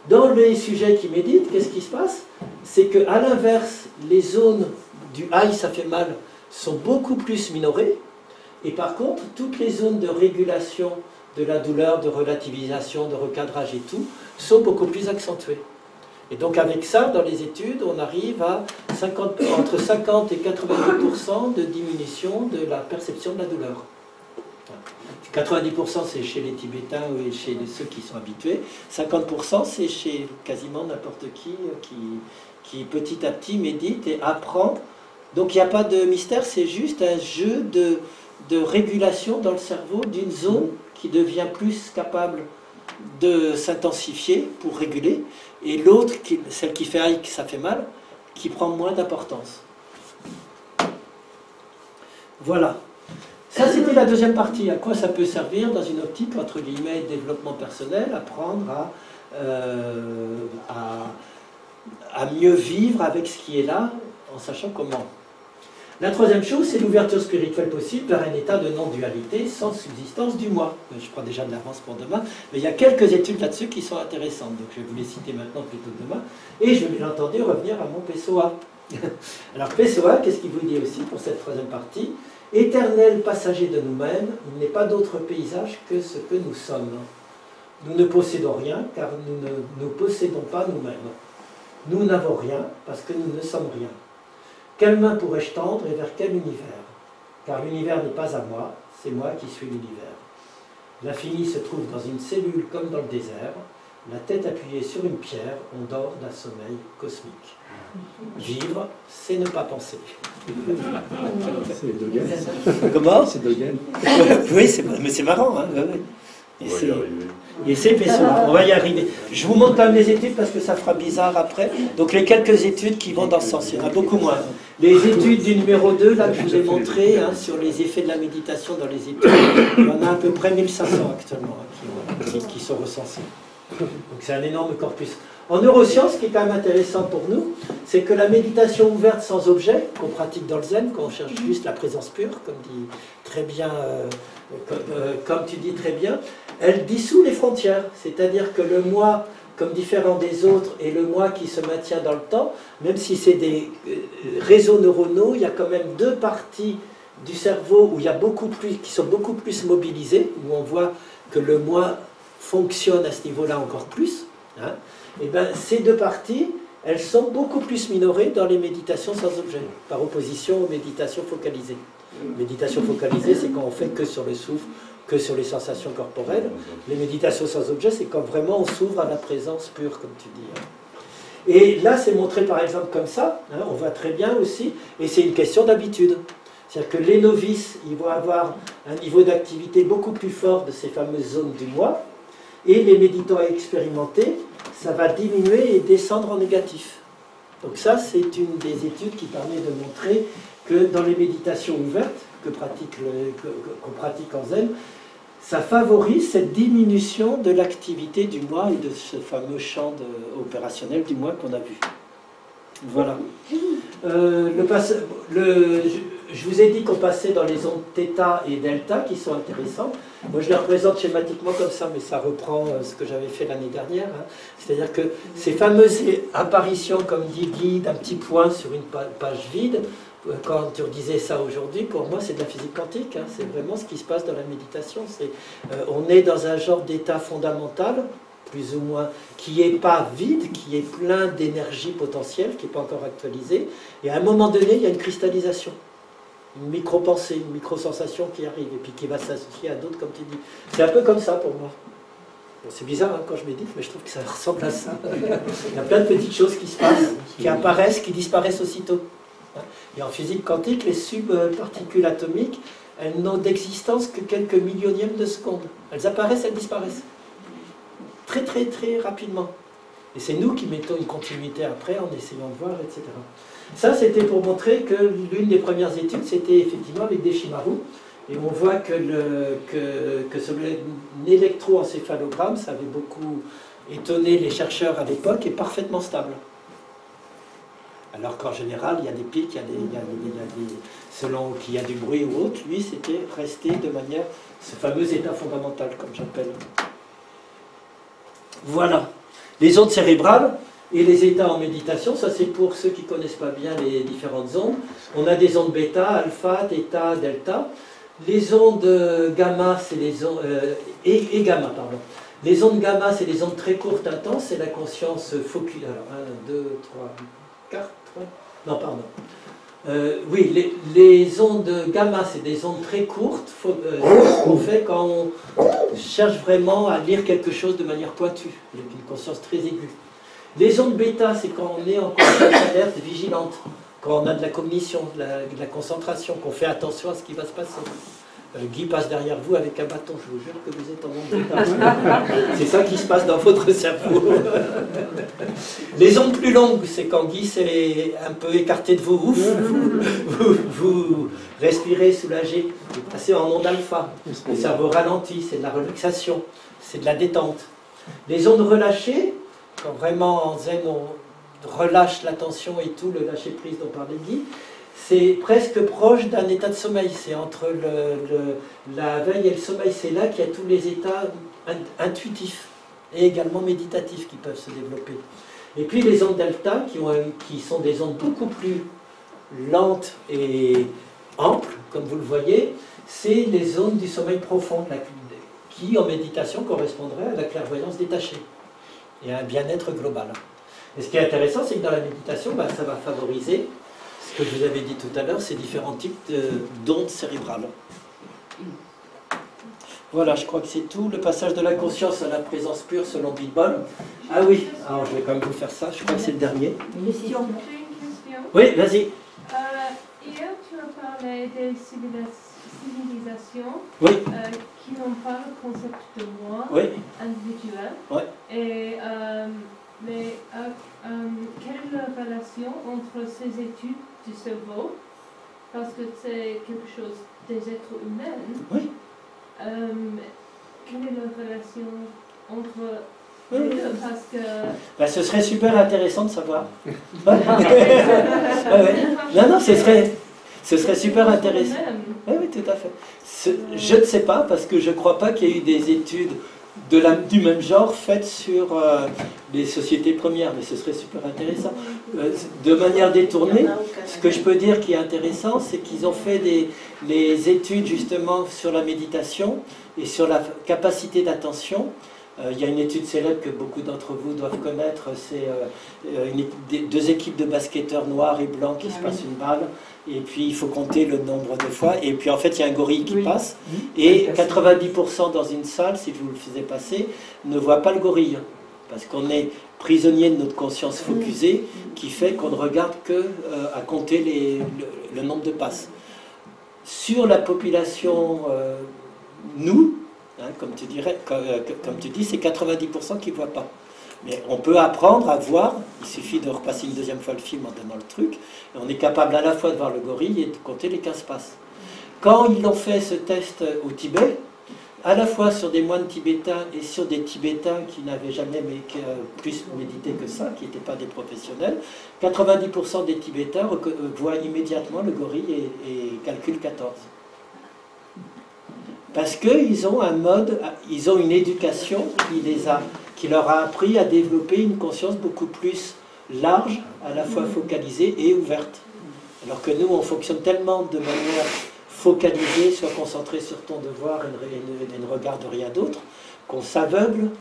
Dans les sujets qui méditent, qu'est-ce qui se passe? C'est qu'à l'inverse, les zones du aïe, ça fait mal, sont beaucoup plus minorées, et par contre, toutes les zones de régulation de la douleur, de relativisation, de recadrage et tout, sont beaucoup plus accentuées. Et donc avec ça, dans les études, on arrive à entre 50 et 90% de diminution de la perception de la douleur. 90% c'est chez les Tibétains et chez ceux qui sont habitués, 50% c'est chez quasiment n'importe qui petit à petit médite et apprend. Donc il n'y a pas de mystère, c'est juste un jeu de régulation dans le cerveau d'une zone qui devient plus capable de s'intensifier pour réguler, et l'autre, celle qui fait aïe, ça fait mal, qui prend moins d'importance. Voilà. Ça, c'était la deuxième partie. À quoi ça peut servir dans une optique, entre guillemets, développement personnel, apprendre à mieux vivre avec ce qui est là, en sachant comment. La troisième chose, c'est l'ouverture spirituelle possible vers un état de non-dualité sans subsistance du moi. Je prends déjà de l'avance pour demain, mais il y a quelques études là-dessus qui sont intéressantes. Donc je vais vous les citer maintenant plutôt que demain. Et je vais bien entendu revenir à mon PSOA. Alors PSOA, qu'est-ce qu'il vous dit aussi pour cette troisième partie? Éternel passager de nous-mêmes, il n'est pas d'autre paysage que ce que nous sommes. Nous ne possédons rien car nous ne nous possédons pas nous-mêmes. Nous n'avons rien parce que nous ne sommes rien. Quelle main pourrais-je tendre et vers quel univers? Car l'univers n'est pas à moi, c'est moi qui suis l'univers. L'infini se trouve dans une cellule comme dans le désert, la tête appuyée sur une pierre, on dort d'un sommeil cosmique. Vivre, c'est ne pas penser. C'est Dogen. Comment? C'est Dogen. Oui, mais c'est marrant. Hein, et c'est PSOA, on va y arriver. Je vous montre quand même les études parce que ça fera bizarre après. Donc les quelques études qui vont dans ce sens, il y en a beaucoup moins. Les études du numéro 2, là, que je vous ai montré, hein, sur les effets de la méditation dans les études, il y en a à peu près 1500 actuellement hein, qui sont recensés. Donc c'est un énorme corpus. En neurosciences, ce qui est quand même intéressant pour nous, c'est que la méditation ouverte sans objet, qu'on pratique dans le zen, quand on cherche juste la présence pure, comme dit très bien, comme tu dis très bien, elle dissout les frontières. C'est-à-dire que le moi, comme différent des autres, et le moi qui se maintient dans le temps, même si c'est des réseaux neuronaux, il y a quand même deux parties du cerveau où il y a qui sont beaucoup plus mobilisées, où on voit que le moi fonctionne à ce niveau-là encore plus. Hein. Et bien, ces deux parties, elles sont beaucoup plus minorées dans les méditations sans objet, par opposition aux méditations focalisées. Méditation focalisée, c'est quand on fait que sur le souffle, que sur les sensations corporelles. Les méditations sans objet, c'est quand vraiment on s'ouvre à la présence pure, comme tu dis. Et là, c'est montré par exemple comme ça, hein, on voit très bien aussi, et c'est une question d'habitude. C'est-à-dire que les novices, ils vont avoir un niveau d'activité beaucoup plus fort de ces fameuses zones du moi, et les méditants expérimentés, ça va diminuer et descendre en négatif. Donc ça, c'est une des études qui permet de montrer que dans les méditations ouvertes qu'on pratique en zen, ça favorise cette diminution de l'activité du moi et de ce fameux champ opérationnel du moi qu'on a vu. Voilà. Je vous ai dit qu'on passait dans les ondes θ et delta qui sont intéressantes. Moi je les représente schématiquement comme ça, mais ça reprend ce que j'avais fait l'année dernière. Hein. C'est-à-dire que ces fameuses apparitions, comme dit Guy, d'un petit point sur une page vide, quand tu redisais ça aujourd'hui, pour moi c'est de la physique quantique. Hein. C'est vraiment ce qui se passe dans la méditation. On est dans un genre d'état fondamental, plus ou moins, qui n'est pas vide, qui est plein d'énergie potentielle, qui n'est pas encore actualisée. Et à un moment donné, il y a une cristallisation. Une micro-pensée, une micro-sensation qui arrive et puis qui va s'associer à d'autres, comme tu dis. C'est un peu comme ça pour moi. Bon, c'est bizarre hein, quand je médite, mais je trouve que ça ressemble à ça. Il y a plein de petites choses qui se passent, qui apparaissent, qui disparaissent aussitôt. Et en physique quantique, les subparticules atomiques, elles n'ont d'existence que quelques millionièmes de secondes. Elles apparaissent, elles disparaissent. Très très très rapidement. Et c'est nous qui mettons une continuité après en essayant de voir, etc. Ça, c'était pour montrer que l'une des premières études, c'était effectivement avec des chimarus. Et on voit que ce électroencéphalogramme, ça avait beaucoup étonné les chercheurs à l'époque, est parfaitement stable. Alors qu'en général, il y a des pics, selon qu'il y a du bruit ou autre, lui, c'était resté de manière, ce fameux état fondamental, comme j'appelle. Voilà. Les ondes cérébrales et les états en méditation, ça c'est pour ceux qui ne connaissent pas bien les différentes ondes. On a des ondes bêta, alpha, θ, delta. Les ondes gamma, c'est les ondes... et gamma, pardon. Les ondes gamma, c'est les ondes très courtes, intenses, c'est la conscience focus. Alors, 1, 2, 3, 4... Non, pardon. Oui, les ondes gamma, c'est des ondes très courtes, qu'on fait quand on cherche vraiment à lire quelque chose de manière pointue, avec une conscience très aiguë. Les ondes bêta, c'est quand on est en conscience alerte, vigilante, quand on a de la cognition, de la concentration, qu'on fait attention à ce qui va se passer. Guy passe derrière vous avec un bâton, je vous jure que vous êtes en onde bêta. C'est ça qui se passe dans votre cerveau. Les ondes plus longues, c'est quand Guy s'est un peu écarté de vous, vous respirez soulagé, vous passez en onde alpha. Le cerveau ralentit, c'est de la relaxation, c'est de la détente. Les ondes relâchées, quand vraiment en zen on relâche la tension et tout, le lâcher prise dont parlait Guy, c'est presque proche d'un état de sommeil. C'est entre la veille et le sommeil. C'est là qu'il y a tous les états intuitifs et également méditatifs qui peuvent se développer. Et puis les ondes delta, qui sont des ondes beaucoup plus lentes et amples, comme vous le voyez, c'est les ondes du sommeil profond, qui en méditation correspondraient à la clairvoyance détachée et à un bien-être global. Et ce qui est intéressant, c'est que dans la méditation, ça va favoriser ce que je vous avais dit tout à l'heure, ces différents types d'ondes cérébrales. Voilà, je crois que c'est tout. Le passage de la conscience à la présence pure selon Big Ball. Ah oui, alors je vais quand même vous faire ça, je crois que c'est le dernier. Une question. Oui, vas-y. Hier, tu as parlé des civilisations qui n'ont pas le concept de moi individuel. Oui. Et, mais quelle est la relation entre ces études du cerveau, parce que c'est quelque chose des êtres humains, quelle est la relation entre les deux, parce que... ce serait super intéressant de savoir. Non, ce serait super intéressant. Oui, tout à fait. Je ne sais pas, parce que je ne crois pas qu'il y ait eu des études du même genre faites sur les sociétés premières, mais ce serait super intéressant. De manière détournée, ce que je peux dire qui est intéressant, c'est qu'ils ont fait les études justement sur la méditation et sur la capacité d'attention. Il y a une étude célèbre que beaucoup d'entre vous doivent connaître, c'est deux équipes de basketteurs noirs et blancs qui se passent une balle, et puis il faut compter le nombre de fois, et puis en fait il y a un gorille qui passe, et 90% dans une salle, si vous le faisiez passer, ne voit pas le gorille, parce qu'on est prisonnier de notre conscience focusée, qui fait qu'on ne regarde que à compter le nombre de passes. Sur la population, comme tu dis, c'est 90% qui ne voient pas. Mais on peut apprendre à voir, il suffit de repasser une deuxième fois le film en donnant le truc, et on est capable à la fois de voir le gorille et de compter les 15 passes. Quand ils ont fait ce test au Tibet, à la fois sur des moines tibétains et sur des Tibétains qui n'avaient jamais plus médité que ça, qui n'étaient pas des professionnels, 90% des Tibétains voient immédiatement le gorille et calculent 14. Parce qu'ils ont un mode, ils ont une éducation qui leur a appris à développer une conscience beaucoup plus large, à la fois focalisée et ouverte. Alors que nous, on fonctionne tellement de manière focalisée, soit concentrée sur ton devoir et ne regarde rien d'autre, qu'on s'aveugle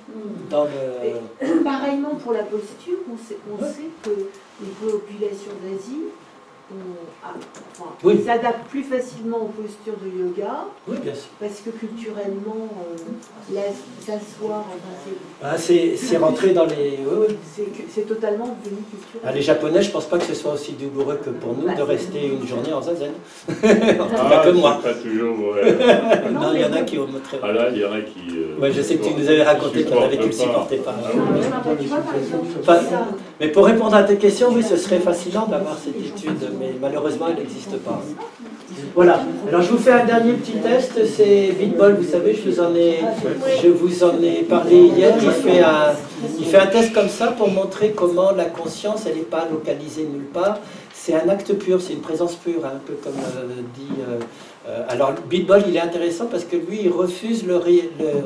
dans le... Et pareillement pour la posture, on sait que les populations d'Asie s'adaptent plus facilement aux postures de yoga, parce que culturellement, s'asseoir, c'est rentré dans les... C'est totalement devenu culturel. Les Japonais, je ne pense pas que ce soit aussi douloureux que pour nous de rester une journée en zazen. Pas que moi. Pas toujours vrai. Non, il y en a qui ont montré. Ah là, il y en a qui... je sais que tu nous avais raconté qu'il y en avait qui ne le supportaient pas. Mais pour répondre à tes questions, oui, ce serait fascinant d'avoir cette étude, mais malheureusement, elle n'existe pas. Voilà. Alors, je vous fais un dernier petit test. C'est Vidbol, vous savez, je vous en ai parlé hier. Il fait un test comme ça pour montrer comment la conscience, elle n'est pas localisée nulle part. C'est un acte pur, c'est une présence pure, un peu comme dit... alors, Vidbol, il est intéressant parce que lui, il refuse le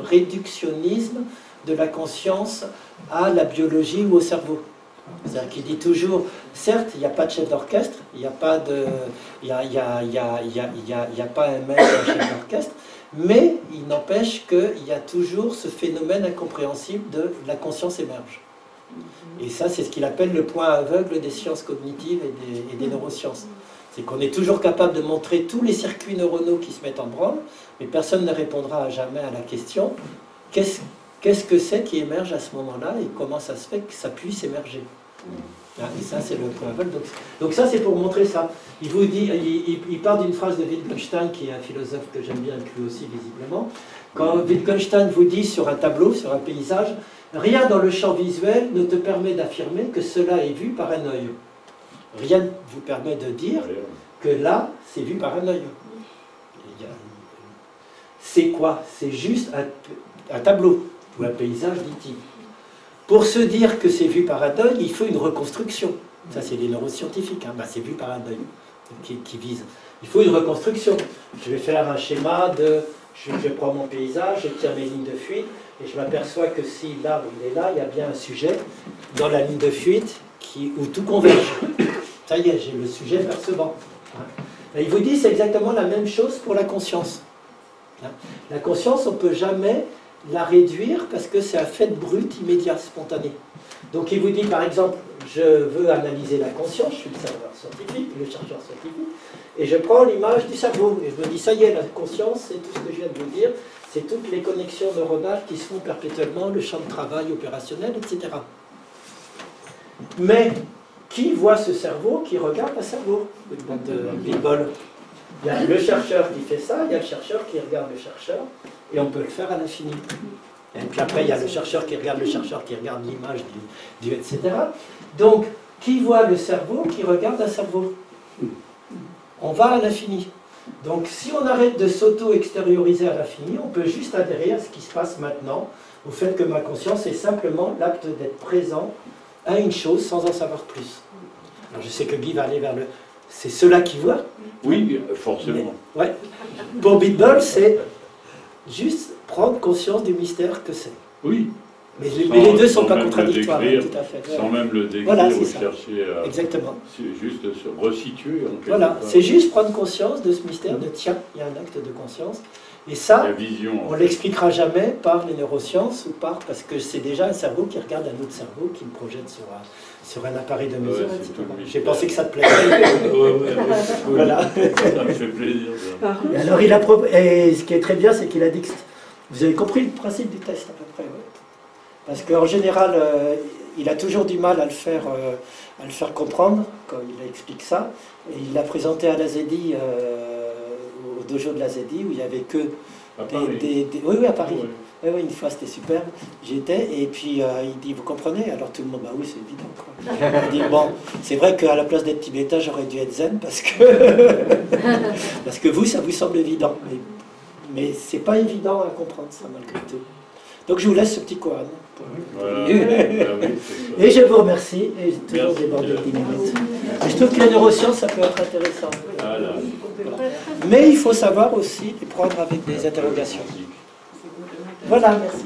réductionnisme de la conscience à la biologie ou au cerveau. C'est-à-dire qu'il dit toujours, certes, il n'y a pas de chef d'orchestre, il n'y a pas de, il y a pas un maître, un chef d'orchestre, mais il n'empêche qu'il y a toujours ce phénomène incompréhensible de la conscience émerge. Et ça, c'est ce qu'il appelle le point aveugle des sciences cognitives et des neurosciences. C'est qu'on est toujours capable de montrer tous les circuits neuronaux qui se mettent en branle, mais personne ne répondra jamais à la question qu'est-ce que c'est qui émerge à ce moment-là et comment ça se fait que ça puisse émerger. Et ça, c'est le point aveugle. Donc ça, c'est pour montrer ça. Il vous dit, il part d'une phrase de Wittgenstein, qui est un philosophe que j'aime bien, lui aussi, visiblement. Quand Wittgenstein vous dit sur un tableau, sur un paysage, rien dans le champ visuel ne te permet d'affirmer que cela est vu par un œil. Rien ne vous permet de dire que là, c'est vu par un œil. C'est quoi? C'est juste un tableau ou un paysage, dit-il. Pour se dire que c'est vu par un œil, il faut une reconstruction. Ça, c'est les neuroscientifiques. C'est vu par un œil qui vise. Il faut une reconstruction. Je vais faire un schéma de... Je prends mon paysage, je tire mes lignes de fuite, et je m'aperçois que si l'arbre est là, il y a bien un sujet dans la ligne de fuite où tout converge. Ça y est, j'ai le sujet percevant. Et il vous dit c'est exactement la même chose pour la conscience. La conscience, on ne peut jamais la réduire parce que c'est un fait brut, immédiat, spontané. Donc il vous dit par exemple, je veux analyser la conscience, je suis le serveur scientifique, le chercheur scientifique, et je prends l'image du cerveau, et je me dis ça y est, la conscience, c'est tout ce que je viens de vous dire, c'est toutes les connexions neuronales qui se font perpétuellement, le champ de travail opérationnel, etc. Mais qui voit ce cerveau, qui regarde un cerveau de Vidbol? Il y a le chercheur qui fait ça, il y a le chercheur qui regarde le chercheur, et on peut le faire à l'infini. Et puis après, il y a le chercheur qui regarde l'image du etc. Donc, qui voit le cerveau, qui regarde un cerveau? On va à l'infini. Donc, si on arrête de s'auto-extérioriser à l'infini, on peut juste adhérer à ce qui se passe maintenant, au fait que ma conscience est simplement l'acte d'être présent à une chose sans en savoir plus. Alors, je sais que Guy va aller vers le... C'est cela qui voit. Oui, forcément. Mais, ouais. Pour Vidbol, c'est juste prendre conscience du mystère que c'est. Oui. Mais les deux ne sont pas contradictoires. Tout à fait. Sans même le décrire voilà, ou chercher à... Exactement. C'est juste de se resituer. Voilà, c'est juste prendre conscience de ce mystère, de tiens, il y a un acte de conscience. Et ça, on ne l'expliquera jamais par les neurosciences ou parce que c'est déjà un cerveau qui regarde un autre cerveau, qui le projette sur un appareil de mesure, etc. J'ai pensé que ça te plairait. Voilà. Ça me fait plaisir. Alors, et ce qui est très bien, c'est qu'il a dit que... Vous avez compris le principe du test à peu près, ouais. Parce qu'en général, il a toujours du mal à le faire comprendre, quand il explique ça. Et il l'a présenté à l'Azedi, au dojo de l'Azedi, où il n'y avait que oui, à Paris. Oui, une fois, c'était superbe. J'y étais, et puis il dit, vous comprenez? Alors tout le monde, bah oui, c'est évident, quoi. Il dit, bon, c'est vrai qu'à la place d'être tibétain, j'aurais dû être zen, parce que vous, ça vous semble évident. Mais c'est pas évident à comprendre ça malgré tout. Donc je vous laisse ce petit koan. Voilà. Et je vous remercie. Et j'ai toujours débordé de 10 minutes. Et je trouve que la neuroscience, ça peut être intéressant. Voilà. Mais il faut savoir aussi les prendre avec des interrogations. Voilà, merci.